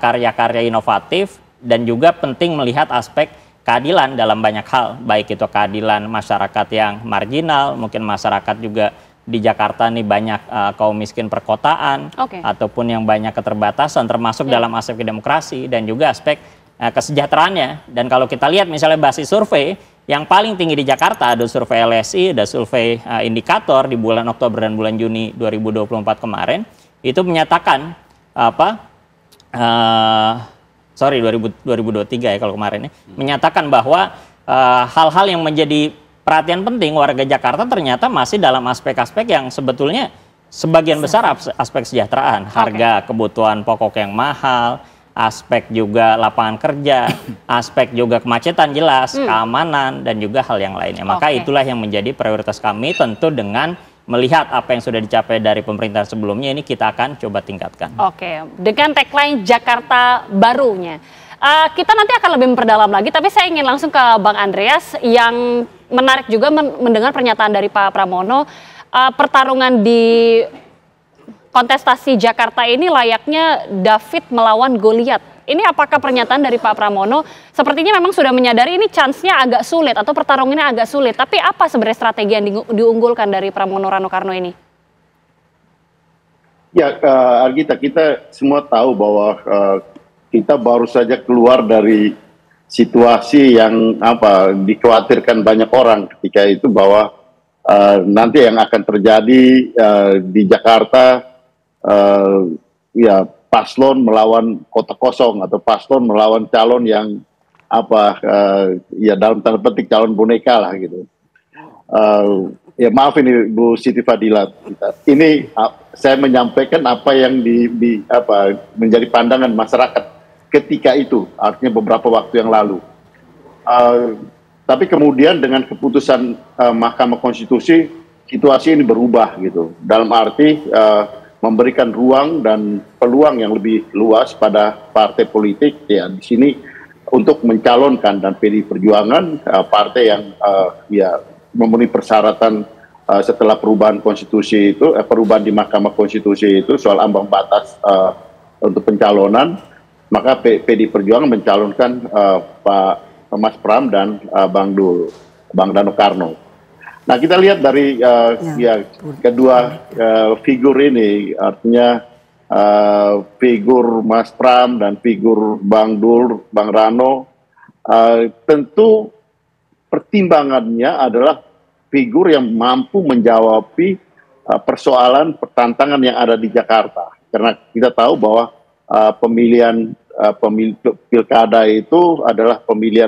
karya-karya inovatif dan juga penting melihat aspek keadilan dalam banyak hal, baik itu keadilan masyarakat yang marginal, mungkin masyarakat juga di Jakarta nih banyak kaum miskin perkotaan, ataupun yang banyak keterbatasan, termasuk dalam aspek demokrasi dan juga aspek kesejahteraannya. Dan kalau kita lihat misalnya basis survei, yang paling tinggi di Jakarta ada survei LSI, ada survei indikator di bulan Oktober dan bulan Juni 2024 kemarin, itu menyatakan 2023 ya kalau kemarin ya, menyatakan bahwa hal-hal yang menjadi perhatian penting warga Jakarta ternyata masih dalam aspek-aspek yang sebetulnya sebagian besar aspek kesejahteraan, harga kebutuhan pokok yang mahal, aspek juga lapangan kerja, aspek juga kemacetan jelas, keamanan dan juga hal yang lainnya. Maka itulah yang menjadi prioritas kami, tentu dengan melihat apa yang sudah dicapai dari pemerintahan sebelumnya, ini kita akan coba tingkatkan. Dengan tagline Jakarta Barunya. Kita nanti akan lebih memperdalam lagi, tapi saya ingin langsung ke Bang Andreas yang menarik juga mendengar pernyataan dari Pak Pramono. Pertarungan di kontestasi Jakarta ini layaknya David melawan Goliat. Ini apakah pernyataan dari Pak Pramono sepertinya memang sudah menyadari ini chance-nya agak sulit atau pertarungannya agak sulit. Tapi apa sebenarnya strategi yang diunggulkan dari Pramono Rano Karno ini? Ya, Argita, kita semua tahu bahwa kita baru saja keluar dari situasi yang dikhawatirkan banyak orang ketika itu bahwa nanti yang akan terjadi di Jakarta ya paslon melawan kota kosong atau paslon melawan calon yang ya dalam tanda petik calon boneka lah gitu. Ya maaf ini Bu Siti Fadila, ini saya menyampaikan apa yang menjadi pandangan masyarakat ketika itu, artinya beberapa waktu yang lalu. Tapi kemudian dengan keputusan Mahkamah Konstitusi, situasi ini berubah gitu. Dalam arti memberikan ruang dan peluang yang lebih luas pada partai politik ya di sini untuk mencalonkan, dan PDI Perjuangan partai yang ya memenuhi persyaratan setelah perubahan konstitusi itu, perubahan di Mahkamah Konstitusi itu soal ambang batas untuk pencalonan, maka PDI Perjuangan mencalonkan Pak Mas Pram dan Bang Rano Karno. Nah, kita lihat dari ya kedua figur ini, artinya figur Mas Pram dan figur Bang Rano, tentu pertimbangannya adalah figur yang mampu menjawab persoalan tantangan yang ada di Jakarta. Karena kita tahu bahwa pemilihan pilkada itu adalah pemilihan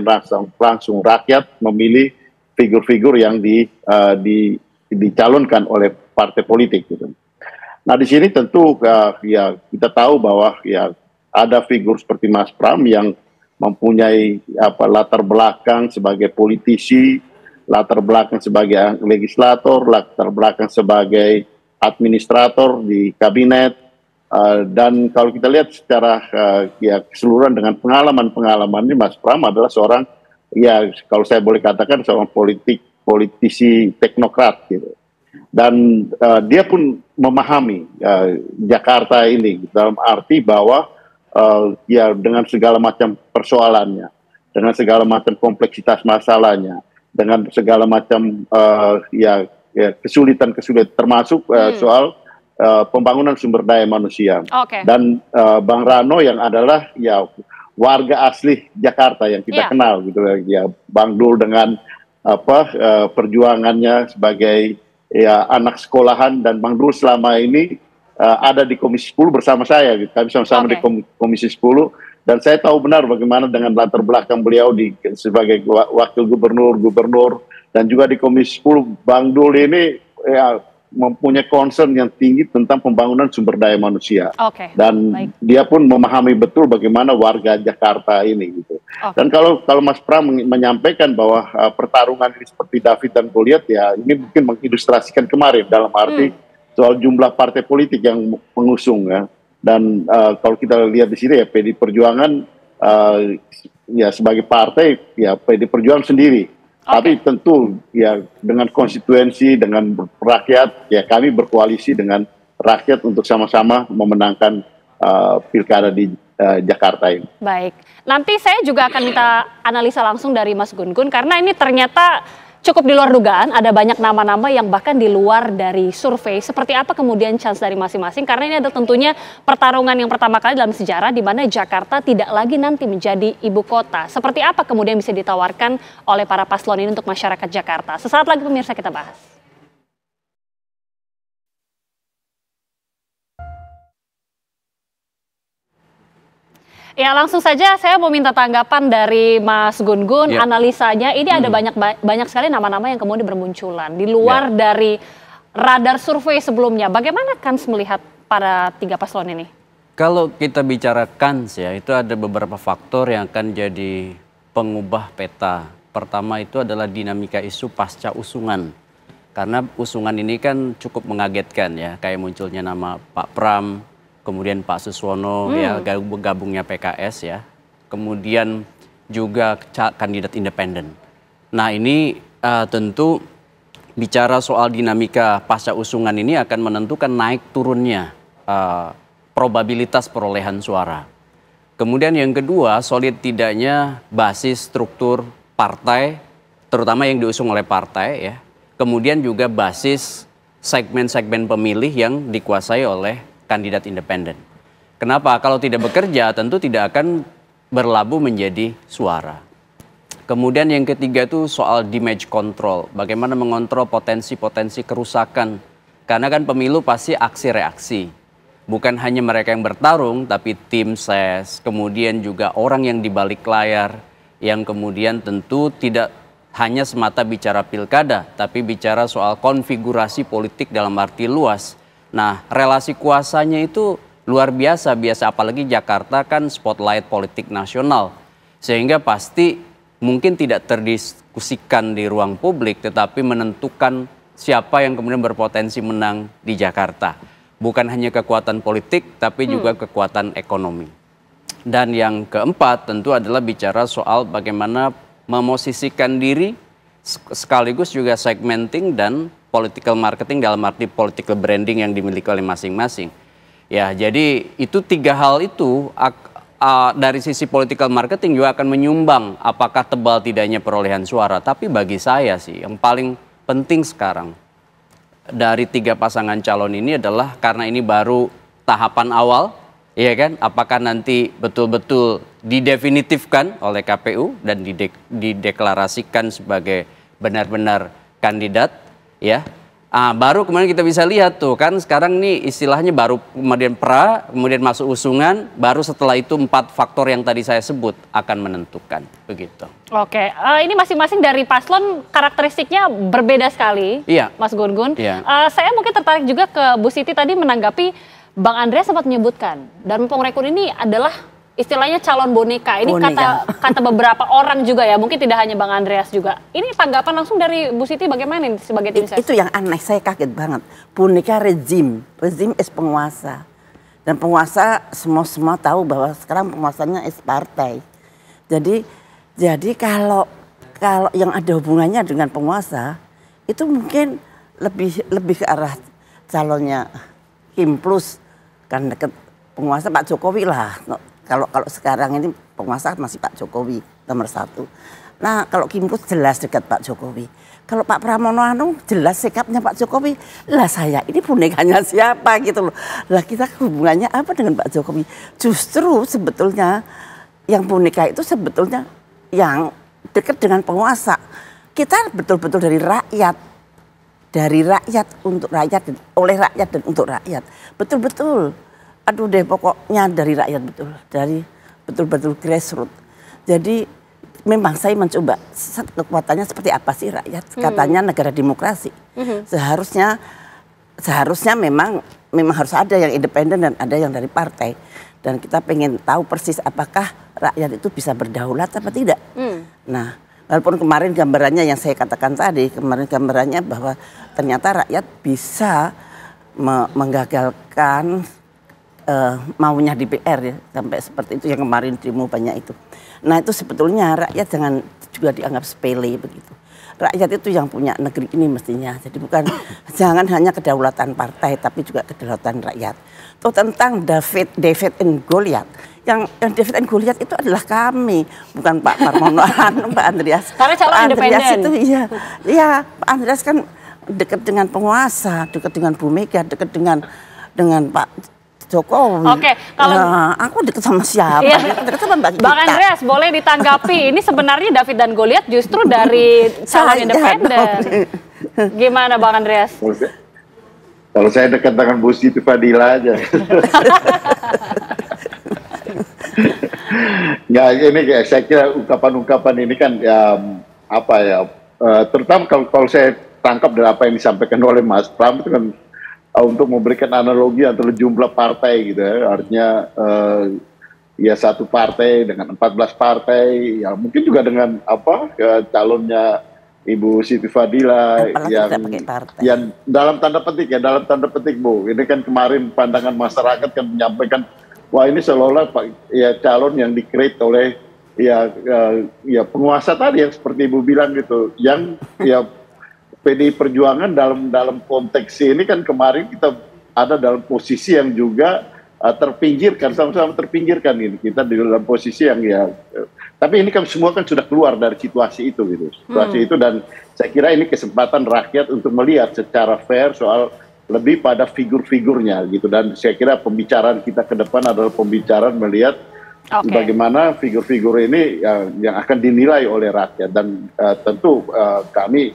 langsung rakyat memilih figur-figur yang dicalonkan oleh partai politik gitu. Nah, di sini tentu ya kita tahu bahwa ya ada figur seperti Mas Pram yang mempunyai latar belakang sebagai politisi, latar belakang sebagai legislator, latar belakang sebagai administrator di kabinet, dan kalau kita lihat secara ya keseluruhan dengan pengalaman ini, Mas Pram adalah seorang, ya kalau saya boleh katakan, seorang politisi teknokrat gitu. Dan dia pun memahami Jakarta ini dalam arti bahwa ya dengan segala macam persoalannya, dengan segala macam kompleksitas masalahnya, dengan segala macam ya kesulitan termasuk soal pembangunan sumber daya manusia. Dan Bang Rano yang adalah ya warga asli Jakarta yang kita kenal gitu ya, Bang Dul dengan perjuangannya sebagai ya anak sekolahan, dan Bang Dul selama ini ada di Komisi 10 bersama saya gitu. Kami sama-sama di Komisi 10, dan saya tahu benar bagaimana dengan latar belakang beliau sebagai wakil gubernur, dan juga di Komisi 10 Bang Dul ini ya mempunyai concern yang tinggi tentang pembangunan sumber daya manusia. Dan dia pun memahami betul bagaimana warga Jakarta ini gitu. Dan kalau Mas Pram menyampaikan bahwa pertarungan ini seperti David dan Goliat, ya ini mungkin mengilustrasikan kemarin dalam arti soal jumlah partai politik yang mengusung ya. Dan kalau kita lihat di sini ya PDI Perjuangan ya sebagai partai ya PDI Perjuangan sendiri. Tapi tentu ya dengan konstituensi, dengan rakyat, ya kami berkoalisi dengan rakyat untuk sama-sama memenangkan pilkada di Jakarta ini. Baik, nanti saya juga akan minta analisa langsung dari Mas Gun-Gun, karena ini ternyata cukup di luar dugaan, ada banyak nama-nama yang bahkan di luar dari survei. Seperti apa kemudian chance dari masing-masing? Karena ini ada tentunya pertarungan yang pertama kali dalam sejarah di mana Jakarta tidak lagi nanti menjadi ibu kota. Seperti apa kemudian bisa ditawarkan oleh para paslon ini untuk masyarakat Jakarta? Sesaat lagi pemirsa kita bahas. Ya, langsung saja saya mau minta tanggapan dari Mas Gun-Gun, analisanya. Ini ada banyak sekali nama-nama yang kemudian bermunculan di luar dari radar survei sebelumnya. Bagaimana Kans melihat pada tiga paslon ini? Kalau kita bicara Kans ya, itu ada beberapa faktor yang akan jadi pengubah peta. Pertama itu adalah dinamika isu pasca usungan. Karena usungan ini kan cukup mengagetkan ya, kayak munculnya nama Pak Pram, kemudian Pak Suswono ya, gabungnya PKS ya. kemudian juga kandidat independen. Nah ini tentu bicara soal dinamika pasca usungan ini akan menentukan naik turunnya probabilitas perolehan suara. Kemudian yang kedua, solid tidaknya basis struktur partai, terutama yang diusung oleh partai ya. Kemudian juga basis segmen-segmen pemilih yang dikuasai oleh kandidat independen. Kenapa? Kalau tidak bekerja tentu tidak akan berlabuh menjadi suara. Kemudian yang ketiga itu soal damage control. Bagaimana mengontrol potensi-potensi kerusakan. Karena kan pemilu pasti aksi-reaksi. Bukan hanya mereka yang bertarung, tapi tim ses, kemudian juga orang yang di balik layar, yang kemudian tentu tidak hanya semata bicara pilkada, tapi bicara soal konfigurasi politik dalam arti luas. Nah, relasi kuasanya itu luar biasa, apalagi Jakarta kan spotlight politik nasional. Sehingga pasti mungkin tidak terdiskusikan di ruang publik, tetapi menentukan siapa yang kemudian berpotensi menang di Jakarta. Bukan hanya kekuatan politik, tapi juga kekuatan ekonomi. Dan yang keempat tentu adalah bicara soal bagaimana memosisikan diri, sekaligus juga segmenting dan political marketing dalam arti political branding yang dimiliki oleh masing-masing. Ya, jadi itu tiga hal itu dari sisi political marketing juga akan menyumbang apakah tebal tidaknya perolehan suara. Tapi bagi saya sih yang paling penting sekarang dari tiga pasangan calon ini adalah karena ini baru tahapan awal, ya kan? Apakah nanti betul-betul didefinitifkan oleh KPU dan dideklarasikan sebagai benar-benar kandidat, ya? Baru kemudian kita bisa lihat tuh kan sekarang nih istilahnya baru kemudian kemudian masuk usungan, baru setelah itu 4 faktor yang tadi saya sebut akan menentukan, begitu. Oke, ini masing-masing dari paslon karakteristiknya berbeda sekali, iya, Mas Gun-Gun. Iya. Saya mungkin tertarik juga ke Bu Siti tadi menanggapi Bang Andreas sempat menyebutkan dan Pongrekun ini adalah istilahnya calon boneka. Ini kata beberapa orang juga ya, mungkin tidak hanya Bang Andreas juga. Ini tanggapan langsung dari Bu Siti bagaimana ini sebagai tim ses? Itu yang aneh, saya kaget banget. Boneka rezim is penguasa. Dan penguasa semua tahu bahwa sekarang penguasanya is partai. Jadi kalau yang ada hubungannya dengan penguasa itu mungkin lebih ke arah calonnya Kim Plus kan deket penguasa Pak Jokowi lah. Kalau sekarang ini penguasa masih Pak Jokowi nomor 1. Nah kalau Kim Plus jelas dekat Pak Jokowi. Kalau Pak Pramono Anung jelas sikapnya Pak Jokowi. Lah saya ini bonekanya siapa gitu loh. Lah kita hubungannya apa dengan Pak Jokowi? Justru sebetulnya yang boneka itu sebetulnya yang dekat dengan penguasa. Kita betul-betul dari rakyat. Dari rakyat untuk rakyat, oleh rakyat dan untuk rakyat. Betul-betul. Aduh deh pokoknya dari rakyat betul. Dari betul-betul grassroots. Jadi memang saya mencoba kekuatannya seperti apa sih rakyat. Katanya negara demokrasi. Seharusnya memang harus ada yang independen dan ada yang dari partai. Dan kita pengen tahu persis apakah rakyat itu bisa berdaulat apa tidak. Nah walaupun kemarin gambarannya yang saya katakan tadi, kemarin gambarannya bahwa ternyata rakyat bisa menggagalkan maunya DPR ya, sampai seperti itu yang kemarin demo banyak itu. Nah itu sebetulnya rakyat jangan juga dianggap sepele begitu. Rakyat itu yang punya negeri ini mestinya. Jadi bukan jangan hanya kedaulatan partai tapi juga kedaulatan rakyat. Tuh tentang David and Goliath. Yang David and Goliath itu adalah kami, bukan Pak Pramono Anung, Pak Andreas. Karena calon independen. Itu iya, Pak Andreas kan dekat dengan penguasa, dekat dengan Bu Mega, dekat dengan Pak Jokowi. Oke, kalau aku dekat sama siapa? Iya. Dekat sama Mbak Gita. Bang Andreas boleh ditanggapi. Ini sebenarnya David dan Goliath justru dari calon independen. Gimana Bang Andreas? Kalau saya dekat dengan Bu Siti Fadila aja. Nggak, ini saya kira ungkapan-ungkapan ini kan ya terutama kalau saya tangkap dari apa yang disampaikan oleh Mas Pram itu kan untuk memberikan analogi antara jumlah partai gitu ya, artinya ya satu partai dengan 14 partai, ya mungkin juga dengan calonnya Ibu Siti Fadila yang dalam tanda petik Bu, ini kan kemarin pandangan masyarakat kan menyampaikan wah ini seolah-olah ya calon yang di-create oleh ya penguasa tadi yang seperti Ibu bilang gitu, yang ya PDI Perjuangan dalam konteks ini kan kemarin kita ada dalam posisi yang juga terpinggirkan, sama-sama terpinggirkan ini, kita di dalam posisi yang tapi ini kan semua kan sudah keluar dari situasi itu gitu, situasi itu, dan saya kira ini kesempatan rakyat untuk melihat secara fair soal lebih pada figur-figurnya gitu, dan saya kira pembicaraan kita ke depan adalah pembicaraan melihat bagaimana figur-figur ini yang akan dinilai oleh rakyat, dan tentu kami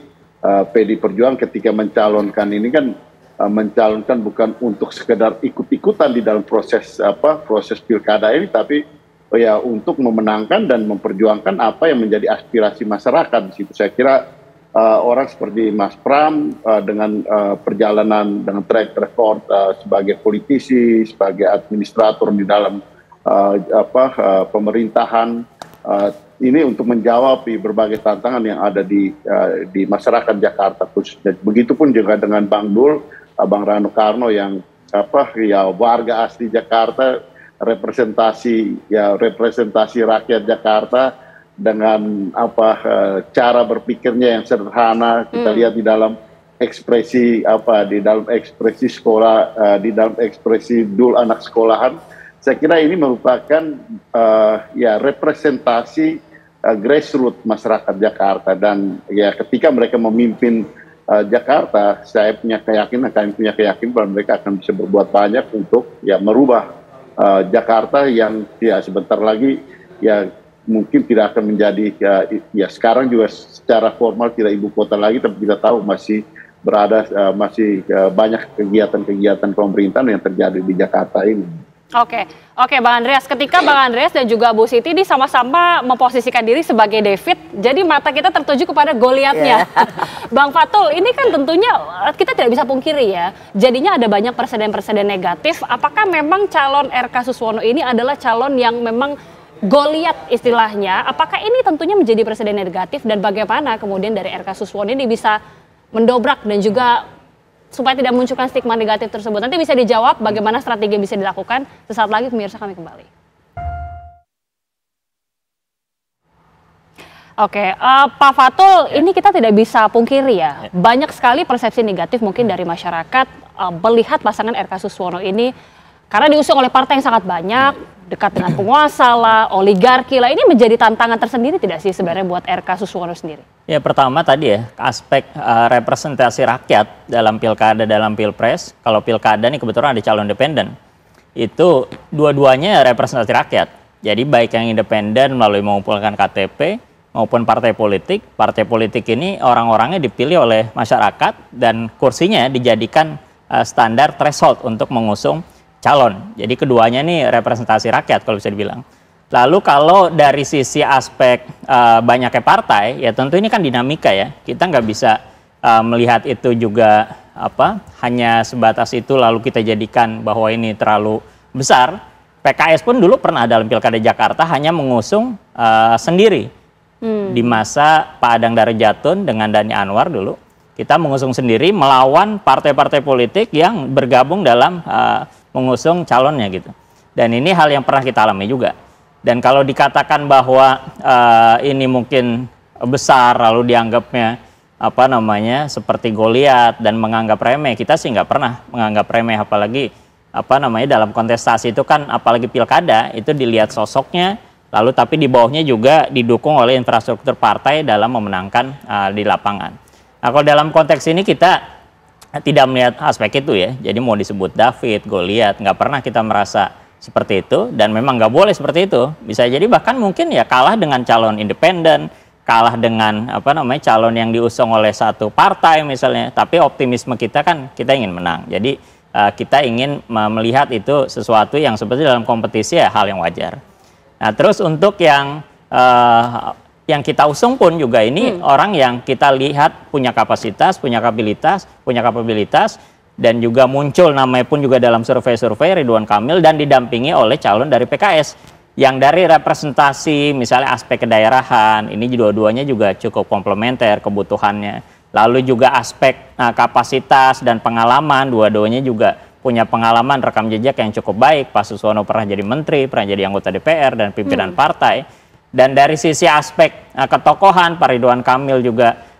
PDI Perjuangan ketika mencalonkan ini kan mencalonkan bukan untuk sekedar ikut-ikutan di dalam proses pilkada ini, tapi ya untuk memenangkan dan memperjuangkan apa yang menjadi aspirasi masyarakat di situ. Saya kira orang seperti Mas Pram dengan perjalanan dengan track record sebagai politisi, sebagai administrator di dalam pemerintahan ini untuk menjawab berbagai tantangan yang ada di masyarakat Jakarta khususnya. Begitupun juga dengan Bang Dul, Bang Rano Karno yang warga asli Jakarta, representasi rakyat Jakarta dengan cara berpikirnya yang sederhana, kita lihat di dalam ekspresi sekolah, di dalam ekspresi Dul anak sekolahan. Saya kira ini merupakan representasi grassroots masyarakat Jakarta, dan ya ketika mereka memimpin Jakarta, saya punya keyakinan bahwa mereka akan bisa berbuat banyak untuk merubah Jakarta yang sebentar lagi mungkin tidak akan menjadi sekarang juga secara formal tidak ibu kota lagi, tapi kita tahu masih banyak kegiatan-kegiatan pemerintahan yang terjadi di Jakarta ini. Oke, Bang Andreas. Ketika Bang Andreas dan juga Bu Siti ini sama-sama memposisikan diri sebagai David, jadi mata kita tertuju kepada Goliatnya. Bang Fatul, ini kan tentunya kita tidak bisa pungkiri ya, jadinya ada banyak presiden-presiden negatif. Apakah memang calon RK Suswono ini adalah calon yang memang Goliat istilahnya? Apakah ini tentunya menjadi presiden negatif, dan bagaimana kemudian dari RK Suswono ini bisa mendobrak dan juga supaya tidak munculkan stigma negatif tersebut? Nanti bisa dijawab bagaimana strategi yang bisa dilakukan. Sesaat lagi pemirsa, kami kembali. Oke, Pak Fatul, ini kita tidak bisa pungkiri ya, banyak sekali persepsi negatif mungkin dari masyarakat melihat pasangan RK Suswono ini karena diusung oleh partai yang sangat banyak, dekat dengan penguasa lah, oligarki lah. Ini menjadi tantangan tersendiri tidak sih sebenarnya buat RK Suswono sendiri? Ya, pertama tadi ya, aspek representasi rakyat dalam pilkada, dalam pilpres. Kalau pilkada nih kebetulan ada calon independen, itu dua-duanya representasi rakyat. Jadi baik yang independen melalui mengumpulkan KTP maupun partai politik ini orang-orangnya dipilih oleh masyarakat dan kursinya dijadikan standar threshold untuk mengusung calon. Jadi keduanya nih representasi rakyat kalau bisa dibilang. Lalu kalau dari sisi aspek banyaknya partai, ya tentu ini kan dinamika ya. Kita nggak bisa melihat itu juga hanya sebatas itu lalu kita jadikan bahwa ini terlalu besar. PKS pun dulu pernah dalam Pilkada Jakarta hanya mengusung sendiri. Di masa Pak Adang Darjatun dengan Dhani Anwar dulu, kita mengusung sendiri melawan partai-partai politik yang bergabung dalam mengusung calonnya gitu. Dan ini hal yang pernah kita alami juga. Dan kalau dikatakan bahwa ini mungkin besar lalu dianggapnya seperti Goliat dan menganggap remeh, kita sih nggak pernah menganggap remeh, apalagi dalam kontestasi itu kan apalagi pilkada itu dilihat sosoknya, lalu tapi di bawahnya juga didukung oleh infrastruktur partai dalam memenangkan di lapangan. Nah, kalau dalam konteks ini kita tidak melihat aspek itu ya, jadi mau disebut David, Goliat, nggak pernah kita merasa seperti itu, dan memang nggak boleh seperti itu. Bisa jadi bahkan mungkin ya kalah dengan calon independen, kalah dengan calon yang diusung oleh satu partai misalnya, tapi optimisme kita kan kita ingin menang. Jadi kita ingin melihat itu sesuatu yang seperti dalam kompetisi ya hal yang wajar. Nah, terus untuk yang kita usung pun juga ini orang yang kita lihat punya kapasitas, punya kapabilitas, dan juga muncul namanya pun juga dalam survei-survei Ridwan Kamil dan didampingi oleh calon dari PKS yang dari representasi misalnya aspek kedaerahan ini dua-duanya juga cukup komplementer kebutuhannya, lalu juga aspek kapasitas dan pengalaman dua-duanya juga punya pengalaman rekam jejak yang cukup baik. Pak Suswono pernah jadi menteri, pernah jadi anggota DPR dan pimpinan partai. Dan dari sisi aspek ketokohan, Pak Ridwan Kamil juga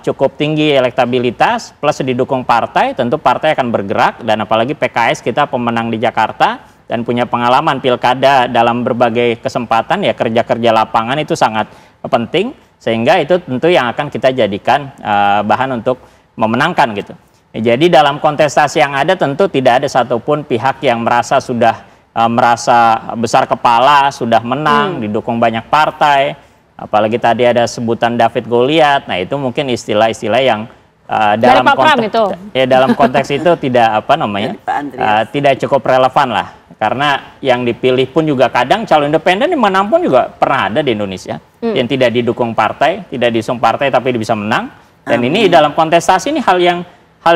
cukup tinggi elektabilitas, plus didukung partai, tentu partai akan bergerak. Dan apalagi PKS kita pemenang di Jakarta dan punya pengalaman pilkada dalam berbagai kesempatan, ya kerja-kerja lapangan itu sangat penting, sehingga itu tentu yang akan kita jadikan bahan untuk memenangkan gitu. Jadi dalam kontestasi yang ada tentu tidak ada satupun pihak yang merasa sudah merasa besar kepala, sudah menang, didukung banyak partai. Apalagi tadi ada sebutan David Goliath. Nah, itu mungkin istilah-istilah yang dalam konteks dalam konteks itu tidak tidak cukup relevan lah. Karena yang dipilih pun juga kadang calon independen dimanapun juga pernah ada di Indonesia yang tidak didukung partai, tidak diusung partai tapi bisa menang. Dan ini dalam kontestasi ini hal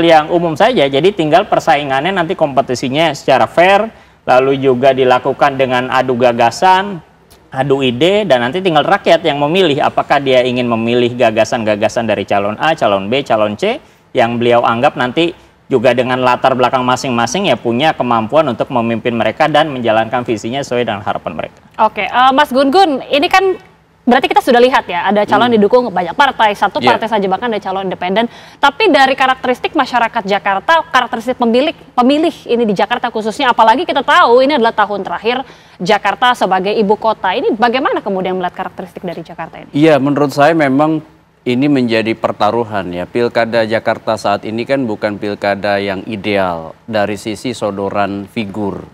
yang umum saja. Jadi tinggal persaingannya nanti kompetisinya secara fair, lalu juga dilakukan dengan adu gagasan, adu ide, dan nanti tinggal rakyat yang memilih apakah dia ingin memilih gagasan-gagasan dari calon A, calon B, calon C yang beliau anggap nanti juga dengan latar belakang masing-masing ya punya kemampuan untuk memimpin mereka dan menjalankan visinya sesuai dengan harapan mereka. Oke, Mas Gun-Gun, ini kan berarti kita sudah lihat ya, ada calon didukung banyak partai, satu partai saja bahkan ada calon independen. Tapi dari karakteristik masyarakat Jakarta, karakteristik pemilih ini di Jakarta khususnya, apalagi kita tahu ini adalah tahun terakhir Jakarta sebagai ibu kota. Ini bagaimana kemudian melihat karakteristik dari Jakarta ini? Iya, menurut saya memang ini menjadi pertaruhan ya. Pilkada Jakarta saat ini kan bukan pilkada yang ideal dari sisi sodoran figur.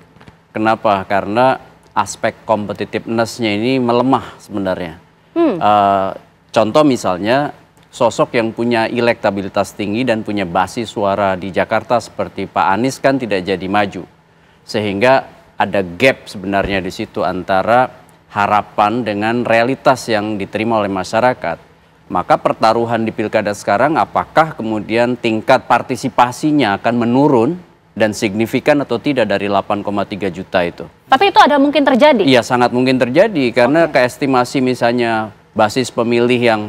Kenapa? Karena aspek competitiveness-nya ini melemah sebenarnya. Contoh misalnya sosok yang punya elektabilitas tinggi dan punya basis suara di Jakarta seperti Pak Anies kan tidak jadi maju. Sehingga ada gap sebenarnya di situ antara harapan dengan realitas yang diterima oleh masyarakat. Maka pertaruhan di pilkada sekarang apakah kemudian tingkat partisipasinya akan menurun dan signifikan atau tidak dari 8,3 juta itu. Tapi itu ada mungkin terjadi? Iya, sangat mungkin terjadi karena keestimasi misalnya basis pemilih yang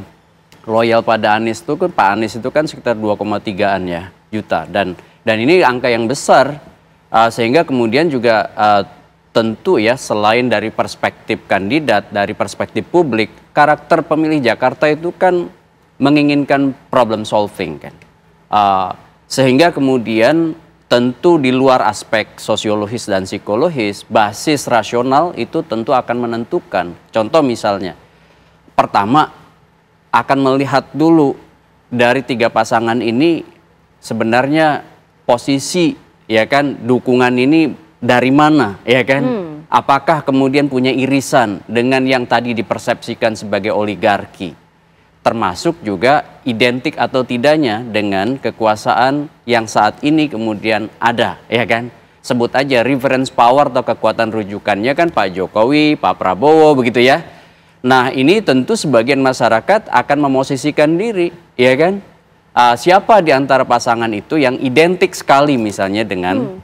loyal pada Anies itu kan, Pak Anies itu kan sekitar 2,3-an ya juta dan ini angka yang besar sehingga kemudian juga tentu ya selain dari perspektif kandidat, dari perspektif publik, karakter pemilih Jakarta itu kan menginginkan problem solving kan. Sehingga kemudian tentu di luar aspek sosiologis dan psikologis, basis rasional itu tentu akan menentukan. Contoh misalnya, pertama akan melihat dulu dari tiga pasangan ini sebenarnya posisi ya kan dukungan ini dari mana ya kan? Apakah kemudian punya irisan dengan yang tadi dipersepsikan sebagai oligarki? Termasuk juga identik atau tidaknya dengan kekuasaan yang saat ini kemudian ada, ya kan? Sebut aja reference power atau kekuatan rujukannya kan Pak Jokowi, Pak Prabowo, begitu ya. Nah ini tentu sebagian masyarakat akan memosisikan diri, ya kan? Siapa di antara pasangan itu yang identik sekali misalnya dengan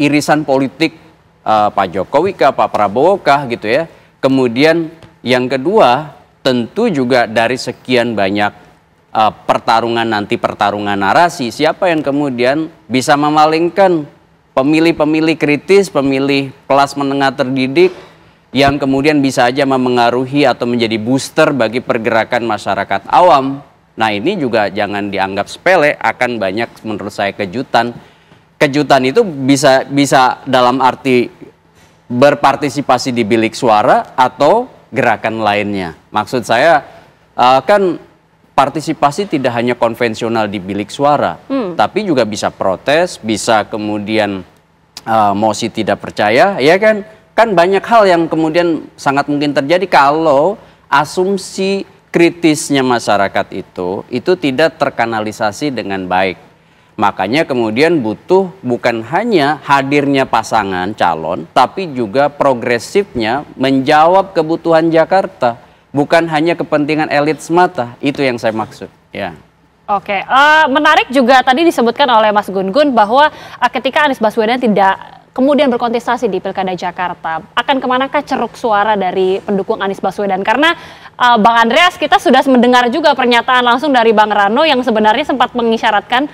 irisan politik Pak Jokowi kah, Pak Prabowo kah gitu ya. Kemudian yang kedua tentu juga dari sekian banyak pertarungan narasi, siapa yang kemudian bisa memalingkan pemilih-pemilih kritis, pemilih kelas menengah terdidik yang kemudian bisa aja memengaruhi atau menjadi booster bagi pergerakan masyarakat awam. Nah ini juga jangan dianggap sepele, akan banyak menurut saya kejutan. Kejutan itu bisa dalam arti berpartisipasi di bilik suara atau gerakan lainnya. Maksud saya kan partisipasi tidak hanya konvensional di bilik suara, tapi juga bisa protes, bisa kemudian mosi tidak percaya, ya kan? Kan banyak hal yang kemudian sangat mungkin terjadi kalau asumsi kritisnya masyarakat itu tidak terkanalisasi dengan baik. Makanya kemudian butuh bukan hanya hadirnya pasangan calon, tapi juga progresifnya menjawab kebutuhan Jakarta. Bukan hanya kepentingan elit semata, itu yang saya maksud. Ya. Oke, menarik juga tadi disebutkan oleh Mas Gun-Gun bahwa ketika Anies Baswedan tidak kemudian berkontestasi di Pilkada Jakarta, akan kemanakah ceruk suara dari pendukung Anies Baswedan? Karena Bang Andreas, kita sudah mendengar juga pernyataan langsung dari Bang Rano yang sebenarnya sempat mengisyaratkan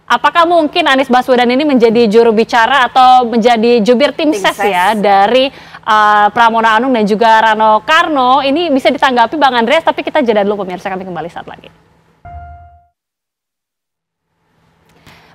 apakah mungkin Anies Baswedan ini menjadi juru bicara atau menjadi jubir tim ses ya dari Pramono Anung dan juga Rano Karno? Ini bisa ditanggapi Bang Andreas, tapi kita jeda dulu pemirsa, kami kembali saat lagi.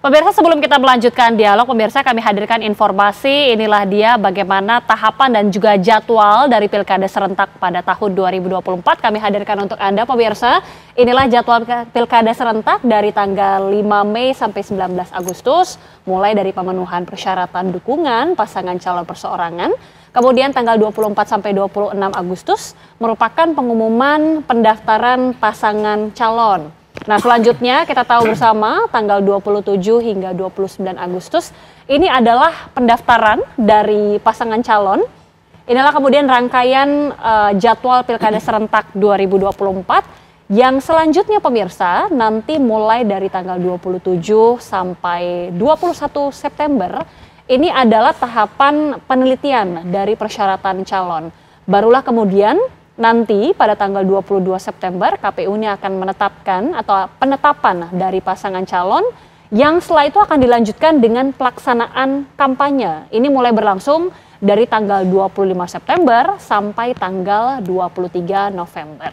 Pemirsa, sebelum kita melanjutkan dialog, pemirsa kami hadirkan informasi, inilah dia bagaimana tahapan dan juga jadwal dari Pilkada serentak pada tahun 2024. Kami hadirkan untuk Anda pemirsa, inilah jadwal Pilkada serentak dari tanggal 5 Mei sampai 19 Agustus, mulai dari pemenuhan persyaratan dukungan pasangan calon perseorangan. Kemudian tanggal 24 sampai 26 Agustus merupakan pengumuman pendaftaran pasangan calon. Nah, selanjutnya kita tahu bersama tanggal 27 hingga 29 Agustus ini adalah pendaftaran dari pasangan calon. Inilah kemudian rangkaian jadwal Pilkada serentak 2024 yang selanjutnya pemirsa nanti mulai dari tanggal 27 sampai 21 September ini adalah tahapan penelitian dari persyaratan calon. Barulah kemudian nanti pada tanggal 22 September KPU ini akan menetapkan atau penetapan dari pasangan calon yang setelah itu akan dilanjutkan dengan pelaksanaan kampanye. Ini mulai berlangsung dari tanggal 25 September sampai tanggal 23 November.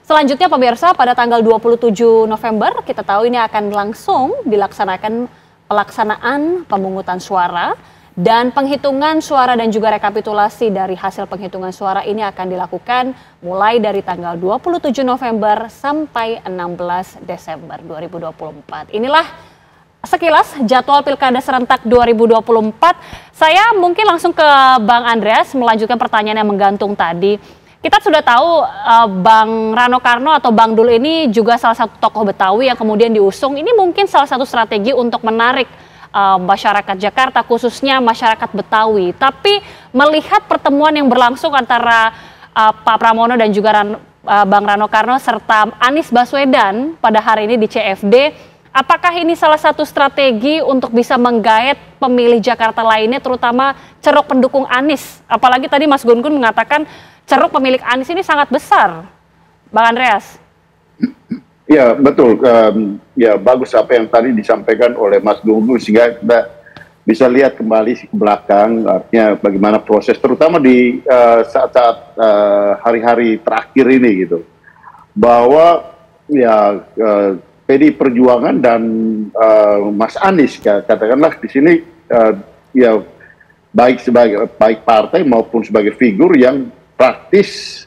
Selanjutnya pemirsa pada tanggal 27 November kita tahu ini akan langsung dilaksanakan pelaksanaan pemungutan suara. Dan penghitungan suara dan juga rekapitulasi dari hasil penghitungan suara ini akan dilakukan mulai dari tanggal 27 November sampai 16 Desember 2024. Inilah sekilas jadwal Pilkada serentak 2024. Saya mungkin langsung ke Bang Andreas melanjutkan pertanyaan yang menggantung tadi. Kita sudah tahu Bang Rano Karno atau Bang Dul ini juga salah satu tokoh Betawi yang kemudian diusung. Ini mungkin salah satu strategi untuk menarik masyarakat Jakarta, khususnya masyarakat Betawi. Tapi melihat pertemuan yang berlangsung antara Pak Pramono dan juga Bang Rano Karno serta Anies Baswedan pada hari ini di CFD, apakah ini salah satu strategi untuk bisa menggait pemilih Jakarta lainnya, terutama ceruk pendukung Anies? Apalagi tadi Mas Gun Gun mengatakan ceruk pemilik Anies ini sangat besar. Bang Andreas. Ya betul, ya bagus apa yang tadi disampaikan oleh Mas Gun-Gun sehingga kita bisa lihat kembali ke belakang artinya bagaimana proses terutama di saat-saat hari-hari terakhir ini gitu, bahwa ya PDI Perjuangan dan Mas Anies katakanlah di sini ya baik partai maupun sebagai figur yang praktis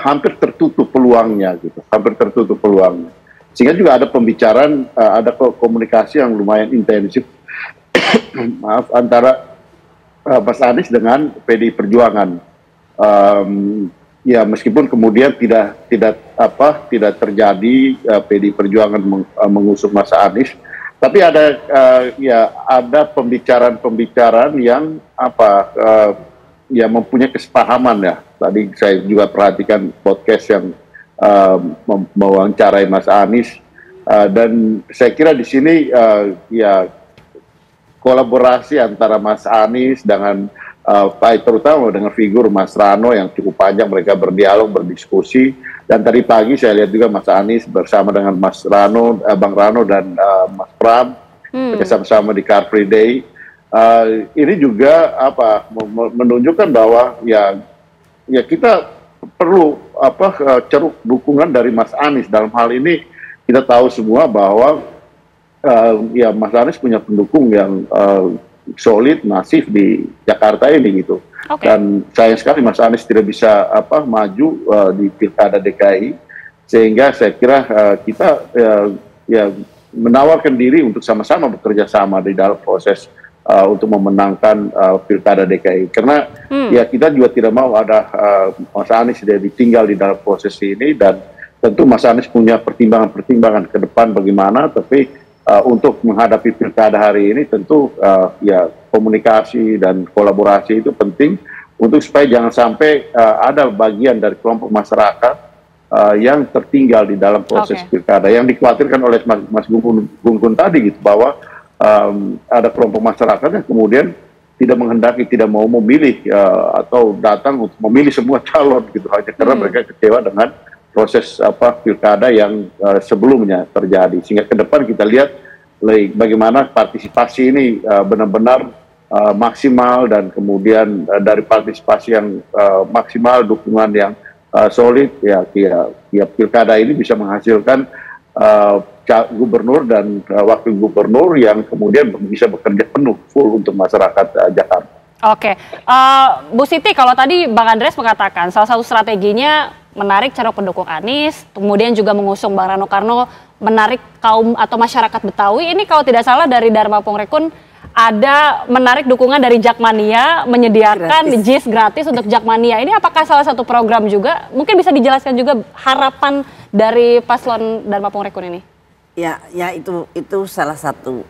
hampir tertutup peluangnya gitu, hampir tertutup peluangnya. Sehingga juga ada pembicaraan, ada komunikasi yang lumayan intensif maaf antara Mas Anies dengan PDI Perjuangan. Ya meskipun kemudian tidak terjadi PDI Perjuangan mengusung Mas Anies, tapi ada pembicaraan yang ya mempunyai kesepahaman ya. Tadi saya juga perhatikan podcast yang mewawancarai Mas Anies dan saya kira di sini ya kolaborasi antara Mas Anies dengan terutama dengan figur Mas Rano yang cukup panjang mereka berdialog, berdiskusi, dan tadi pagi saya lihat juga Mas Anies bersama dengan Mas Rano, Bang Rano dan Mas Pram bersama-sama di Car Free Day. Ini juga menunjukkan bahwa ya kita perlu ceruk dukungan dari Mas Anies. Dalam hal ini kita tahu semua bahwa ya Mas Anies punya pendukung yang solid, masif di Jakarta ini gitu. Dan sayang sekali Mas Anies tidak bisa maju di Pilkada DKI, sehingga saya kira kita ya menawarkan diri untuk sama-sama bekerja sama di dalam proses untuk memenangkan Pilkada DKI. Karena ya kita juga tidak mau ada Mas Anies dia ditinggal di dalam proses ini, dan tentu Mas Anies punya pertimbangan-pertimbangan ke depan bagaimana, tapi untuk menghadapi Pilkada hari ini tentu ya komunikasi dan kolaborasi itu penting untuk supaya jangan sampai ada bagian dari kelompok masyarakat yang tertinggal di dalam proses Pilkada. Yang dikhawatirkan oleh Mas Gun-Gun tadi gitu, bahwa ada kelompok masyarakat yang kemudian tidak menghendaki, tidak mau memilih atau datang untuk memilih semua calon gitu hanya karena mereka kecewa dengan proses Pilkada yang sebelumnya terjadi. Sehingga ke depan kita lihat bagaimana partisipasi ini benar-benar maksimal, dan kemudian dari partisipasi yang maksimal, dukungan yang solid, ya pilkada ini bisa menghasilkan gubernur dan wakil gubernur yang kemudian bisa bekerja penuh full untuk masyarakat Jakarta. Oke, Bu Siti, kalau tadi Bang Andreas mengatakan salah satu strateginya menarik calon pendukung Anies, kemudian juga mengusung Bang Rano Karno, menarik kaum atau masyarakat Betawi. Ini kalau tidak salah dari Dharma Pongrekun ada menarik dukungan dari Jakmania, menyediakan JIS gratis untuk Jakmania. Ini apakah salah satu program juga? Mungkin bisa dijelaskan juga harapan dari paslon Dharma Pongrekun ini? Ya itu salah satu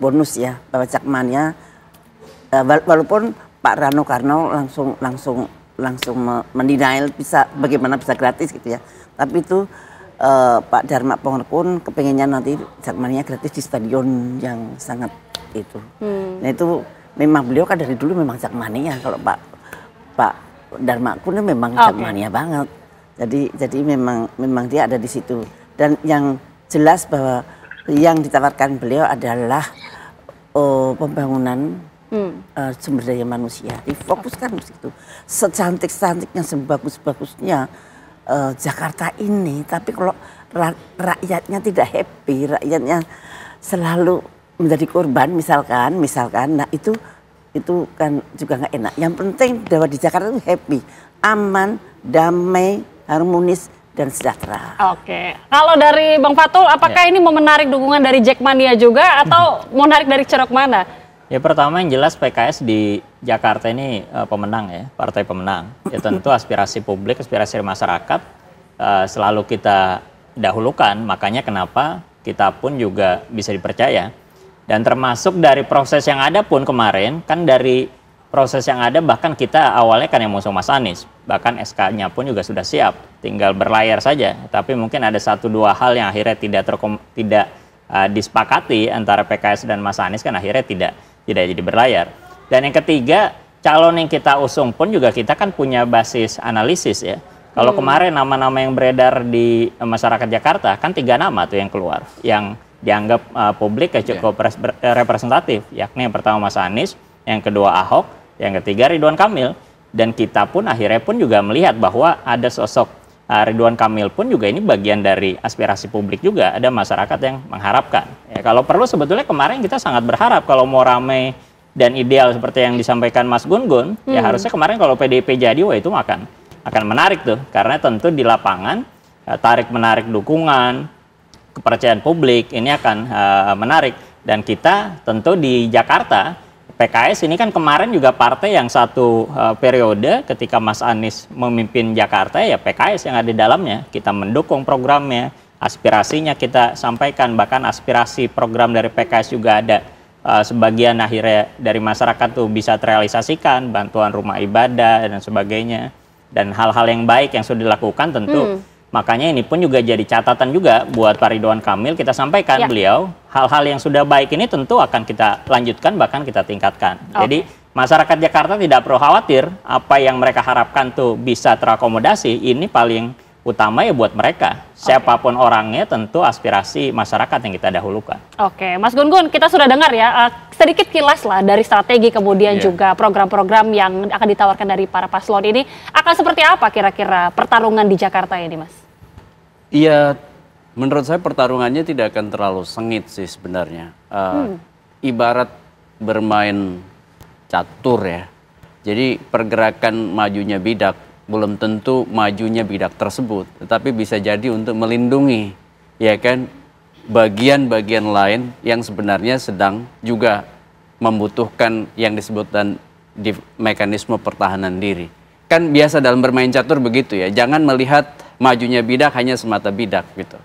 bonus ya, bahwa Jakmania walaupun Pak Rano Karno langsung mendenial bagaimana bisa gratis gitu ya. Tapi itu Pak Dharma Pongrekun kepengennya nanti Jakmania gratis di stadion yang sangat itu. Nah itu memang beliau kan dari dulu memang Jakmania. Kalau Pak Dharma Pun memang Jakmania banget. Jadi memang dia ada di situ. Dan yang jelas bahwa yang ditawarkan beliau adalah pembangunan sumber daya manusia. Difokuskan di situ. Secantik-cantiknya, sebagus-bagusnya Jakarta ini, tapi kalau rakyatnya tidak happy, rakyatnya selalu menjadi korban, misalkan, nah itu kan juga nggak enak. Yang penting bahwa di Jakarta itu happy, aman, damai, harmonis, dan sejahtera. Oke, kalau dari Bang Fatul, apakah ini mau menarik dukungan dari Jakmania juga atau mau menarik dari ceruk mana? Ya pertama yang jelas PKS di Jakarta ini pemenang ya, partai pemenang. Ya tentu aspirasi publik, aspirasi masyarakat selalu kita dahulukan, makanya kenapa kita pun juga bisa dipercaya. Dan termasuk dari proses yang ada pun kemarin, kan dari proses yang ada bahkan kita awalnya kan yang mengusung Mas Anies, bahkan SK-nya pun juga sudah siap, tinggal berlayar saja. Tapi mungkin ada 1-2 hal yang akhirnya tidak disepakati antara PKS dan Mas Anies, kan akhirnya tidak jadi berlayar. Dan yang ketiga, calon yang kita usung pun juga kita kan punya basis analisis ya. Kalau kemarin nama-nama yang beredar di masyarakat Jakarta kan 3 nama tuh yang keluar, yang dianggap publik cukup representatif, yakni yang pertama Mas Anies, yang kedua Ahok, yang ketiga Ridwan Kamil. Dan kita pun akhirnya pun juga melihat bahwa ada sosok Ridwan Kamil pun juga ini bagian dari aspirasi publik juga, ada masyarakat yang mengharapkan. Ya, kalau perlu sebetulnya kemarin kita sangat berharap kalau mau ramai dan ideal seperti yang disampaikan Mas Gun-Gun, ya harusnya kemarin kalau PDIP jadi, wah itu akan menarik tuh, karena tentu di lapangan tarik-menarik dukungan, kepercayaan publik ini akan menarik. Dan kita tentu di Jakarta, PKS ini kan kemarin juga partai yang satu periode ketika Mas Anies memimpin Jakarta, ya PKS yang ada di dalamnya. Kita mendukung programnya, aspirasinya kita sampaikan, bahkan aspirasi program dari PKS juga ada sebagian akhirnya dari masyarakat tuh bisa terrealisasikan, bantuan rumah ibadah dan sebagainya. Dan hal-hal yang baik yang sudah dilakukan tentu. Makanya ini pun juga jadi catatan juga buat Pak Ridwan Kamil, kita sampaikan beliau, hal-hal yang sudah baik ini tentu akan kita lanjutkan, bahkan kita tingkatkan. Jadi masyarakat Jakarta tidak perlu khawatir, apa yang mereka harapkan tuh bisa terakomodasi, ini paling utama ya buat mereka. Siapapun orangnya tentu aspirasi masyarakat yang kita dahulukan. Oke, Mas Gun-Gun, kita sudah dengar ya, sedikit kilas lah dari strategi kemudian juga program-program yang akan ditawarkan dari para paslon ini. Akan seperti apa kira-kira pertarungan di Jakarta ini, Mas? Iya, menurut saya pertarungannya tidak akan terlalu sengit sih sebenarnya. Ibarat bermain catur ya. Jadi pergerakan majunya bidak belum tentu majunya bidak tersebut, tetapi bisa jadi untuk melindungi ya kan bagian-bagian lain yang sebenarnya sedang juga membutuhkan yang disebutkan di mekanisme pertahanan diri. Kan biasa dalam bermain catur begitu ya, jangan melihat majunya bidak hanya semata bidak gitu.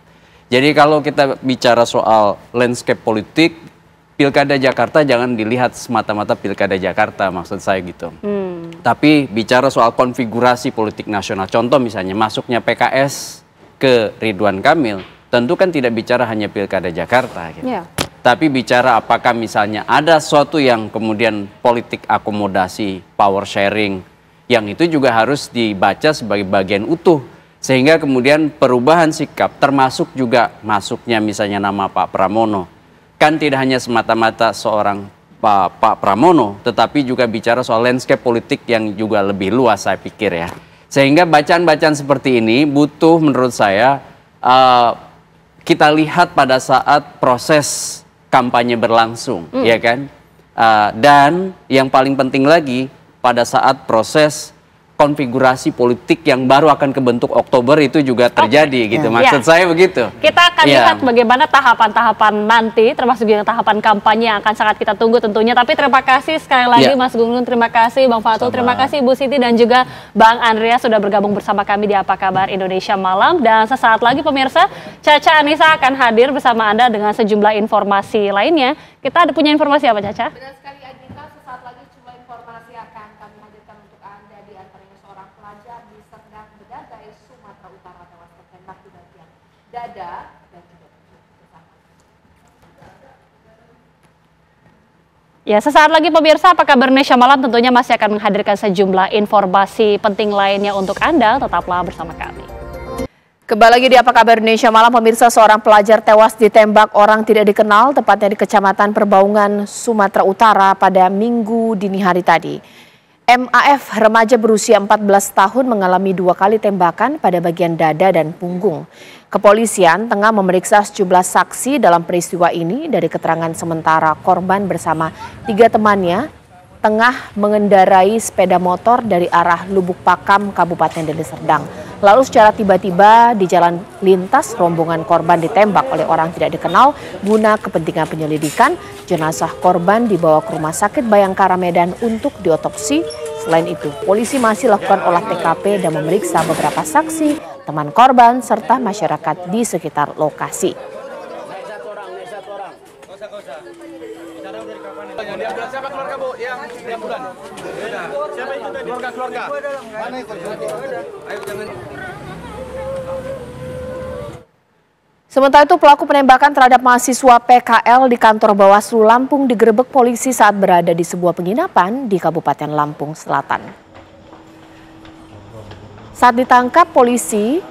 Jadi kalau kita bicara soal landscape politik, Pilkada Jakarta jangan dilihat semata-mata Pilkada Jakarta, maksud saya gitu. Tapi bicara soal konfigurasi politik nasional, contoh misalnya masuknya PKS ke Ridwan Kamil, tentu kan tidak bicara hanya Pilkada Jakarta gitu. Tapi bicara apakah misalnya ada sesuatu yang kemudian politik akomodasi, power sharing, yang itu juga harus dibaca sebagai bagian utuh. Sehingga kemudian perubahan sikap termasuk juga masuknya misalnya nama Pak Pramono kan tidak hanya semata-mata seorang Pak Pramono, tetapi juga bicara soal landscape politik yang juga lebih luas, saya pikir ya. Sehingga bacaan-bacaan seperti ini butuh menurut saya kita lihat pada saat proses kampanye berlangsung, ya kan? Dan yang paling penting lagi pada saat proses konfigurasi politik yang baru akan kebentuk Oktober itu juga terjadi gitu. Maksud saya begitu. Kita akan lihat bagaimana tahapan-tahapan nanti, termasuk juga tahapan kampanye yang akan sangat kita tunggu tentunya. Tapi terima kasih sekali lagi Mas Gun Gun, terima kasih Bang Fatul, terima kasih Ibu Siti dan juga Bang Andreas sudah bergabung bersama kami di Apa Kabar Indonesia Malam. Dan sesaat lagi pemirsa, Caca Anissa akan hadir bersama Anda dengan sejumlah informasi lainnya. Kita ada punya informasi apa, Caca? Benar sekali Adita, sesaat lagi jumlah informasi akan kami hadirkan untuk Anda, di antaranya seorang pelajar di Serdang Bedagai, Sumatera Utara tewas tertembak di bagian dada dan juga bersama. Ya, sesaat lagi pemirsa Apa Kabar Indonesia Malam tentunya masih akan menghadirkan sejumlah informasi penting lainnya untuk Anda. Tetaplah bersama kami. Kembali lagi di Apa Kabar Indonesia Malam, pemirsa, seorang pelajar tewas ditembak orang tidak dikenal, tepatnya di Kecamatan Perbaungan, Sumatera Utara pada Minggu dini hari tadi. MAF, remaja berusia 14 tahun, mengalami 2 kali tembakan pada bagian dada dan punggung. Kepolisian tengah memeriksa sejumlah saksi dalam peristiwa ini. Dari keterangan sementara, korban bersama 3 temannya tengah mengendarai sepeda motor dari arah Lubuk Pakam, Kabupaten Deli Serdang. Lalu secara tiba-tiba di jalan lintas, rombongan korban ditembak oleh orang tidak dikenal. Guna kepentingan penyelidikan, jenazah korban dibawa ke Rumah Sakit Bayangkara Medan untuk diotopsi. Selain itu, polisi masih lakukan olah TKP dan memeriksa beberapa saksi, teman korban, serta masyarakat di sekitar lokasi. Siapa keluarga Bu yang di ambulan? Siapa itu tadi? Keluarga. Mana itu? Ayo jangan. Sementara itu, pelaku penembakan terhadap mahasiswa PKL di kantor Bawaslu Lampung digerebek polisi saat berada di sebuah penginapan di Kabupaten Lampung Selatan. Saat ditangkap polisi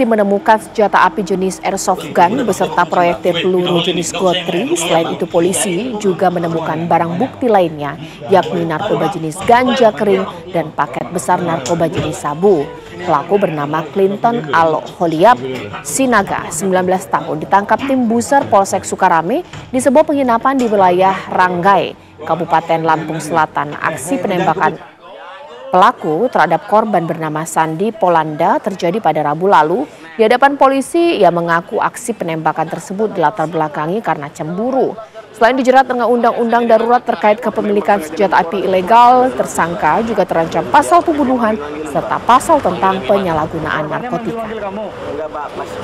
menemukan senjata api jenis airsoft gun beserta proyektil peluru jenis GOT-3. Selain itu, polisi juga menemukan barang bukti lainnya, yakni narkoba jenis ganja kering dan paket besar narkoba jenis sabu. Pelaku bernama Clinton Alo Holiap Sinaga, 19 tahun, ditangkap tim Buser Polsek Sukarame di sebuah penginapan di wilayah Ranggai, Kabupaten Lampung Selatan. Aksi penembakan pelaku terhadap korban bernama Sandi Polanda terjadi pada Rabu lalu. Di hadapan polisi, ia mengaku aksi penembakan tersebut dilatar belakangi karena cemburu. Selain dijerat dengan undang-undang darurat terkait kepemilikan senjata api ilegal, tersangka juga terancam pasal pembunuhan serta pasal tentang penyalahgunaan narkotika.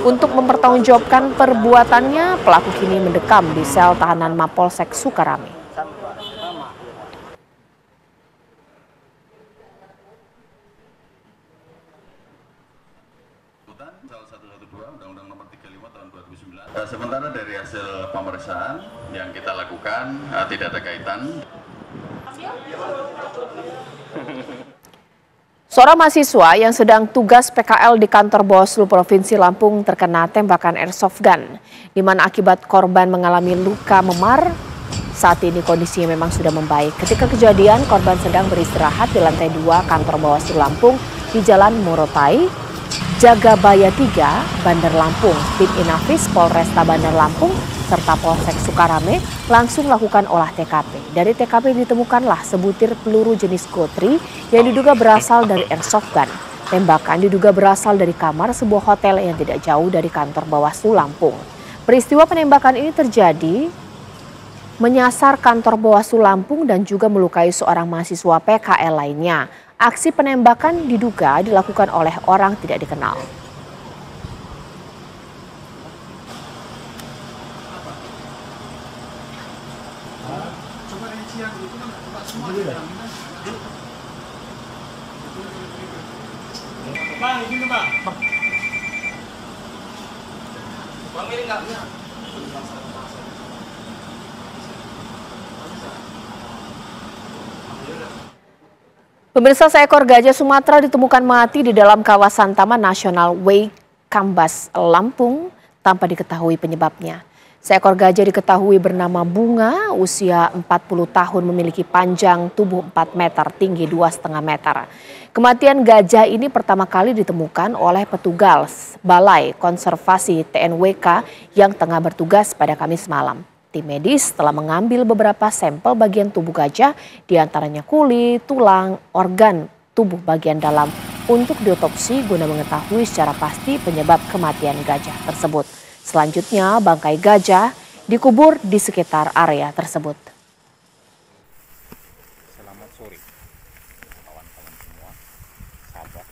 Untuk mempertanggungjawabkan perbuatannya, pelaku kini mendekam di sel tahanan Mapolsek Sukarame. Sementara dari hasil pemeriksaan yang kita lakukan tidak ada kaitan. Seorang mahasiswa yang sedang tugas PKL di kantor Bawaslu Provinsi Lampung terkena tembakan airsoft gun, di mana akibat korban mengalami luka memar. Saat ini kondisinya memang sudah membaik. Ketika kejadian, korban sedang beristirahat di lantai 2 kantor Bawaslu Lampung di Jalan Morotai, Jagabaya 3, Bandar Lampung. Tim Inafis Polresta Bandar Lampung serta Polsek Sukarame langsung melakukan olah TKP. Dari TKP ditemukanlah sebutir peluru jenis GOT-3 yang diduga berasal dari airsoft gun. Tembakan diduga berasal dari kamar sebuah hotel yang tidak jauh dari kantor Bawaslu Lampung. Peristiwa penembakan ini terjadi menyasar kantor Bawaslu Lampung dan juga melukai seorang mahasiswa PKL lainnya. Aksi penembakan diduga dilakukan oleh orang tidak dikenal. Bang, ini Bang. Bang, ini enggak. Pemirsa, seekor gajah Sumatera ditemukan mati di dalam kawasan Taman Nasional Way Kambas, Lampung, tanpa diketahui penyebabnya. Seekor gajah diketahui bernama Bunga, usia 40 tahun, memiliki panjang tubuh 4 meter, tinggi 2,5 meter. Kematian gajah ini pertama kali ditemukan oleh petugas Balai Konservasi TNWK yang tengah bertugas pada Kamis malam. Tim medis telah mengambil beberapa sampel bagian tubuh gajah, diantaranya kulit, tulang, organ tubuh bagian dalam untuk diotopsi guna mengetahui secara pasti penyebab kematian gajah tersebut. Selanjutnya, bangkai gajah dikubur di sekitar area tersebut. Selamat sore, kawan-kawan semua, sahabat.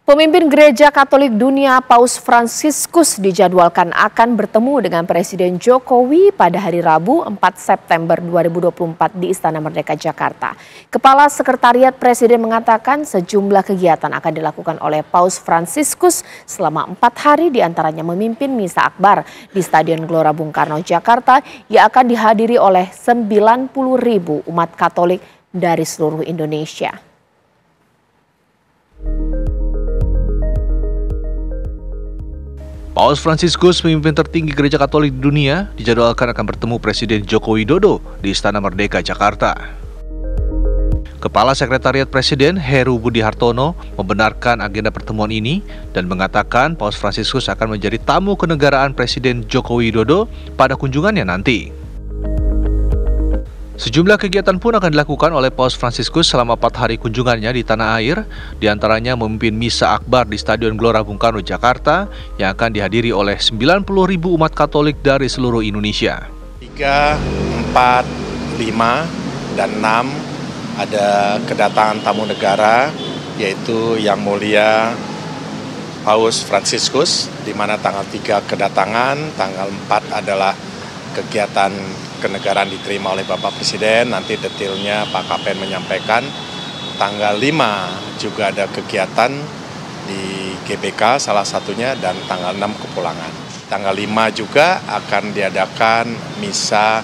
Pemimpin Gereja Katolik Dunia Paus Fransiskus dijadwalkan akan bertemu dengan Presiden Jokowi pada hari Rabu 4 September 2024 di Istana Merdeka Jakarta. Kepala Sekretariat Presiden mengatakan sejumlah kegiatan akan dilakukan oleh Paus Fransiskus selama 4 hari, diantaranya memimpin Misa Akbar di Stadion Gelora Bung Karno, Jakarta yang akan dihadiri oleh 90.000 umat Katolik dari seluruh Indonesia. Paus Fransiskus, pemimpin tertinggi Gereja Katolik di dunia, dijadwalkan akan bertemu Presiden Joko Widodo di Istana Merdeka, Jakarta. Kepala Sekretariat Presiden Heru Budi Hartono membenarkan agenda pertemuan ini dan mengatakan Paus Fransiskus akan menjadi tamu kenegaraan Presiden Joko Widodo pada kunjungannya nanti. Sejumlah kegiatan pun akan dilakukan oleh Paus Fransiskus selama 4 hari kunjungannya di tanah air, diantaranya memimpin Misa Akbar di Stadion Gelora Bung Karno, Jakarta, yang akan dihadiri oleh 90.000 umat Katolik dari seluruh Indonesia. 3, 4, 5, dan 6 ada kedatangan tamu negara, yaitu Yang Mulia Paus Fransiskus, di mana tanggal 3 kedatangan, tanggal 4 adalah kegiatan kenegaraan diterima oleh Bapak Presiden, nanti detailnya Pak Kapten menyampaikan. Tanggal 5 juga ada kegiatan di GBK salah satunya, dan tanggal 6 kepulangan. Tanggal 5 juga akan diadakan misa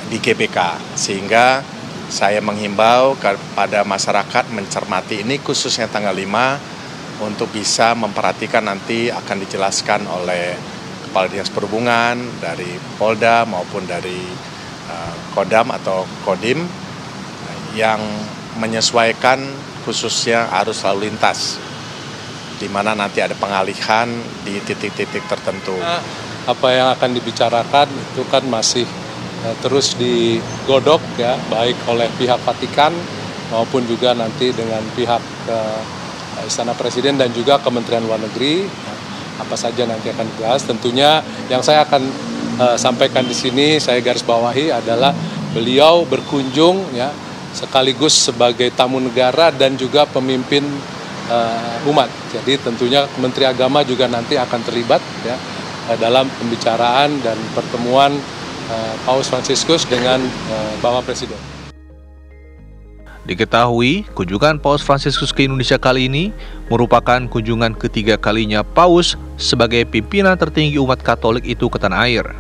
di GBK, sehingga saya menghimbau kepada masyarakat mencermati ini, khususnya tanggal 5, untuk bisa memperhatikan, nanti akan dijelaskan oleh Kepala Dinas Perhubungan, dari Polda maupun dari Kodam atau Kodim, yang menyesuaikan khususnya arus lalu lintas, di mana nanti ada pengalihan di titik-titik tertentu. Apa yang akan dibicarakan itu kan masih terus digodok ya, baik oleh pihak Vatikan maupun juga nanti dengan pihak Istana Presiden dan juga Kementerian Luar Negeri. Apa saja nanti akan dibahas. Tentunya yang saya akan sampaikan di sini, saya garis bawahi adalah beliau berkunjung ya sekaligus sebagai tamu negara dan juga pemimpin umat. Jadi tentunya Menteri Agama juga nanti akan terlibat ya dalam pembicaraan dan pertemuan Paus Fransiskus dengan Bapak Presiden. Diketahui, kunjungan Paus Fransiskus ke Indonesia kali ini merupakan kunjungan ketiga kalinya Paus sebagai pimpinan tertinggi umat Katolik itu ke tanah air.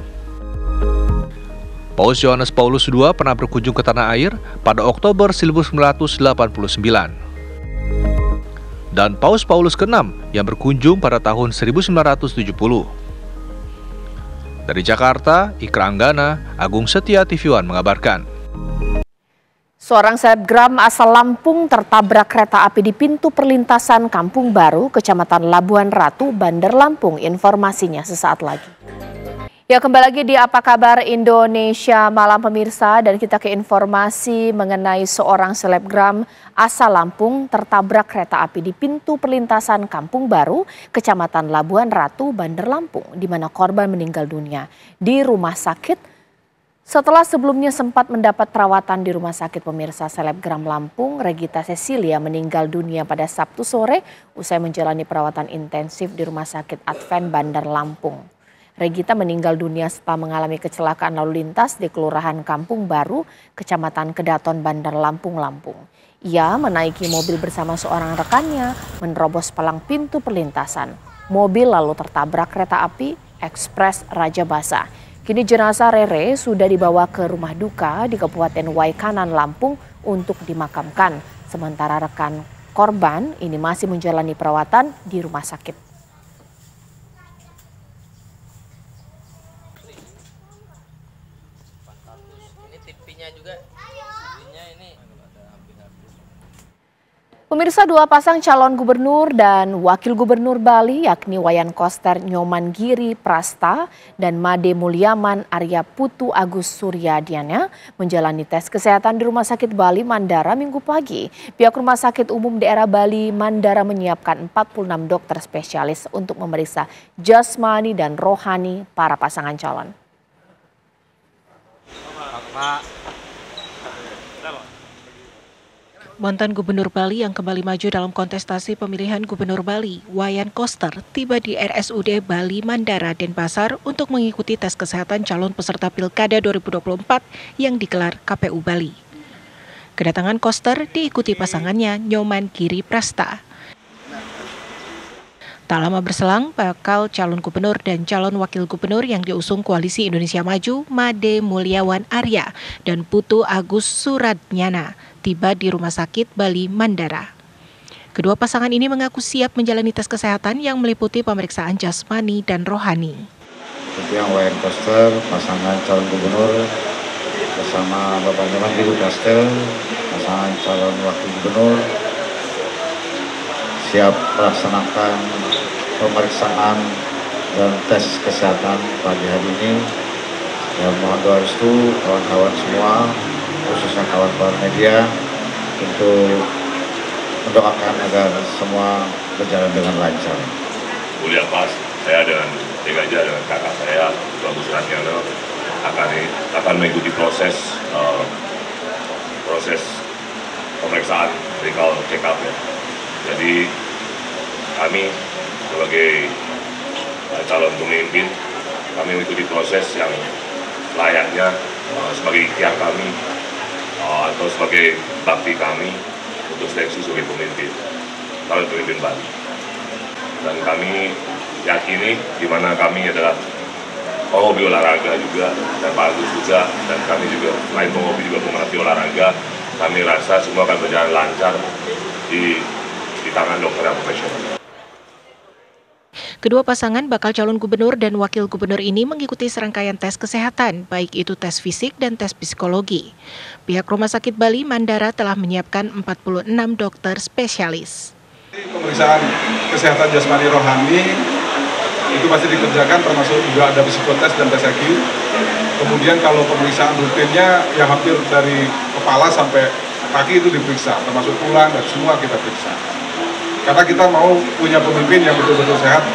Paus Yohanes Paulus II pernah berkunjung ke tanah air pada Oktober 1989. Dan Paus Paulus ke-6 yang berkunjung pada tahun 1970. Dari Jakarta, Ikra Anggana, Agung Setia, TV One mengabarkan. Seorang selebgram asal Lampung tertabrak kereta api di pintu perlintasan Kampung Baru, Kecamatan Labuhan Ratu, Bandar Lampung. Informasinya sesaat lagi. Ya, kembali lagi di Apa Kabar Indonesia Malam pemirsa, dan kita ke informasi mengenai seorang selebgram asal Lampung tertabrak kereta api di pintu perlintasan Kampung Baru, Kecamatan Labuhan Ratu, Bandar Lampung, di mana korban meninggal dunia di rumah sakit setelah sebelumnya sempat mendapat perawatan di rumah sakit. Pemirsa, selebgram Lampung Regita Cecilia meninggal dunia pada Sabtu sore usai menjalani perawatan intensif di Rumah Sakit Advent Bandar Lampung. Regita meninggal dunia setelah mengalami kecelakaan lalu lintas di Kelurahan Kampung Baru, Kecamatan Kedaton, Bandar Lampung, Lampung. Ia menaiki mobil bersama seorang rekannya, menerobos palang pintu perlintasan. Mobil lalu tertabrak kereta api ekspres Raja Basa. Kini jenazah Rere sudah dibawa ke rumah duka di Kabupaten Waikanan, Lampung untuk dimakamkan. Sementara rekan korban ini masih menjalani perawatan di rumah sakit. Pemirsa, dua pasang calon gubernur dan wakil gubernur Bali yakni Wayan Koster Nyoman Giri Prasta dan Made Mulyaman Arya Putu Agus Suryadiana menjalani tes kesehatan di Rumah Sakit Bali Mandara Minggu pagi. Pihak Rumah Sakit Umum Daerah Bali Mandara menyiapkan 46 dokter spesialis untuk memeriksa jasmani dan rohani para pasangan calon. Mantan Gubernur Bali yang kembali maju dalam kontestasi pemilihan Gubernur Bali, Wayan Koster, tiba di RSUD Bali Mandara, Denpasar untuk mengikuti tes kesehatan calon peserta Pilkada 2024 yang digelar KPU Bali. Kedatangan Koster diikuti pasangannya Nyoman Giri Prasta. Tak lama berselang, bakal calon gubernur dan calon wakil gubernur yang diusung Koalisi Indonesia Maju, Made Mulyawan Arya dan Putu Agus Suryadiana, tiba di Rumah Sakit Bali Mandara. Kedua pasangan ini mengaku siap menjalani tes kesehatan yang meliputi pemeriksaan jasmani dan rohani. Untuk yang Wayan Koster, pasangan calon gubernur, bersama Bapak Nyoman Giri Prasta, pasangan calon wakil gubernur, siap melaksanakan pemeriksaan dan tes kesehatan pagi hari ini. Dan mohon doa restu kawan-kawan semua, khususnya kawan-kawan media, untuk mendoakan agar semua berjalan dengan lancar. Mulia Pas, saya dengan Degaja dengan kakak saya, Bagus Ratiano, akan mengikuti proses pemeriksaan medical check-up ya. Jadi kami sebagai calon pemimpin, kami mengikuti proses yang layaknya sebagai ikhtiar kami atau sebagai bakti kami untuk seleksi sebagai pemimpin, calon pemimpin Bali. Dan kami yakini di mana kami adalah penghobi olahraga juga, dan Pak Agus juga, dan kami juga selain penghobi juga pemerhati olahraga, kami rasa semua akan berjalan lancar di tangan dokter yang profesional. Kedua pasangan bakal calon gubernur dan wakil gubernur ini mengikuti serangkaian tes kesehatan, baik itu tes fisik dan tes psikologi. Pihak Rumah Sakit Bali Mandara telah menyiapkan 46 dokter spesialis. Pemeriksaan kesehatan jasmani rohani itu pasti dikerjakan, termasuk juga ada psikotes dan tes IQ. Kemudian kalau pemeriksaan rutinnya ya hampir dari kepala sampai kaki itu diperiksa, termasuk tulang dan semua kita periksa. Karena kita mau punya pemimpin yang betul-betul sehat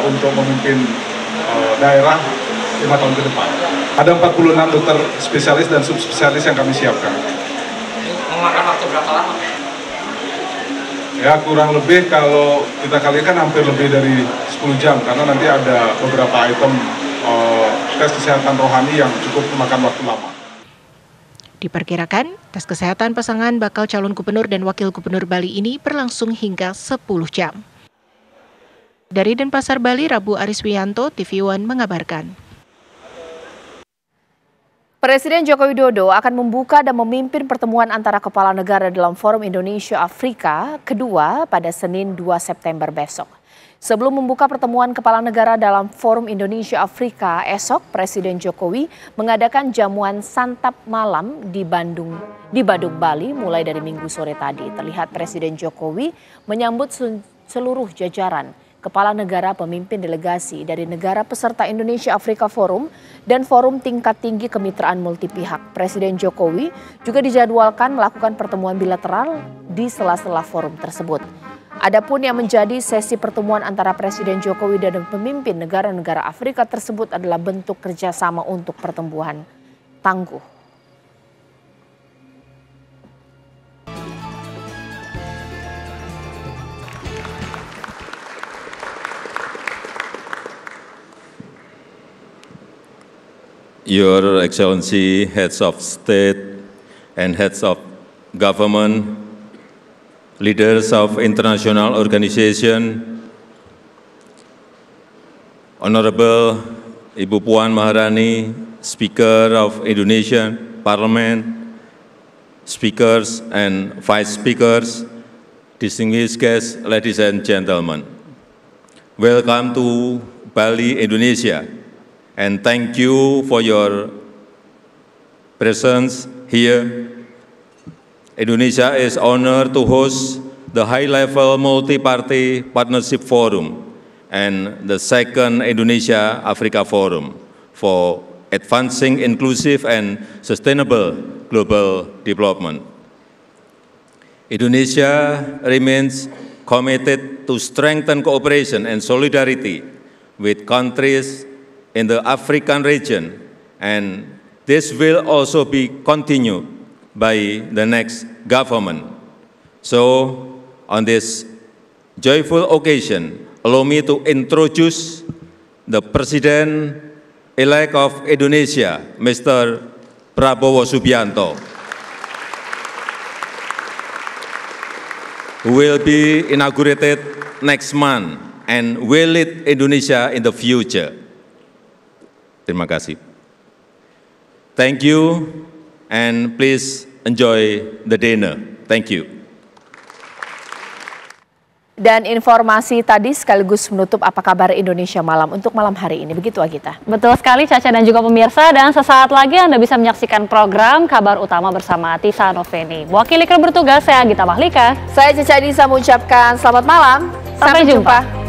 untuk memimpin daerah 5 tahun ke depan. Ada 46 dokter spesialis dan subspesialis yang kami siapkan. Memakan waktu berapa lama? Ya kurang lebih kalau kita kalikan hampir lebih dari 10 jam, karena nanti ada beberapa item tes kesehatan rohani yang cukup memakan waktu lama. Diperkirakan, tes kesehatan pasangan bakal calon gubernur dan wakil gubernur Bali ini berlangsung hingga 10 jam. Dari Denpasar, Bali, Rabu Ariswianto, TV One mengabarkan. Presiden Joko Widodo akan membuka dan memimpin pertemuan antara kepala negara dalam Forum Indonesia-Afrika kedua pada Senin 2 September besok. Sebelum membuka pertemuan kepala negara dalam Forum Indonesia-Afrika esok, Presiden Jokowi mengadakan jamuan santap malam di Badung, Bali mulai dari Minggu sore tadi. Terlihat Presiden Jokowi menyambut seluruh jajaran kepala negara pemimpin delegasi dari negara peserta Indonesia-Afrika Forum dan Forum Tingkat Tinggi Kemitraan Multipihak. Presiden Jokowi juga dijadwalkan melakukan pertemuan bilateral di sela-sela forum tersebut. Adapun yang menjadi sesi pertemuan antara Presiden Jokowi dan pemimpin negara-negara Afrika tersebut adalah bentuk kerjasama untuk pertumbuhan tangguh. Your Excellency, heads of state and heads of government, leaders of international organization, honorable Ibu Puan Maharani, Speaker of Indonesian Parliament, speakers and vice speakers, distinguished guests, ladies and gentlemen. Welcome to Bali, Indonesia, and thank you for your presence here. Indonesia is honored to host the high-level multi-party partnership forum and the second Indonesia-Africa Forum for advancing inclusive and sustainable global development. Indonesia remains committed to strengthen cooperation and solidarity with countries in the African region, and this will also be continued by the next government. So, on this joyful occasion, allow me to introduce the President-elect of Indonesia, Mr. Prabowo Subianto, who will be inaugurated next month and will lead Indonesia in the future. Terima kasih. Thank you, and please enjoy the dinner. Thank you. Dan informasi tadi sekaligus menutup Apa Kabar Indonesia Malam untuk malam hari ini. Begitu, Agita. Betul sekali, Caca dan juga pemirsa. Dan sesaat lagi Anda bisa menyaksikan program Kabar Utama bersama Tisa Noveni. Mewakili kru bertugas, saya Agita Mahlika. Saya Caca Anissa mengucapkan selamat malam. Sampai jumpa.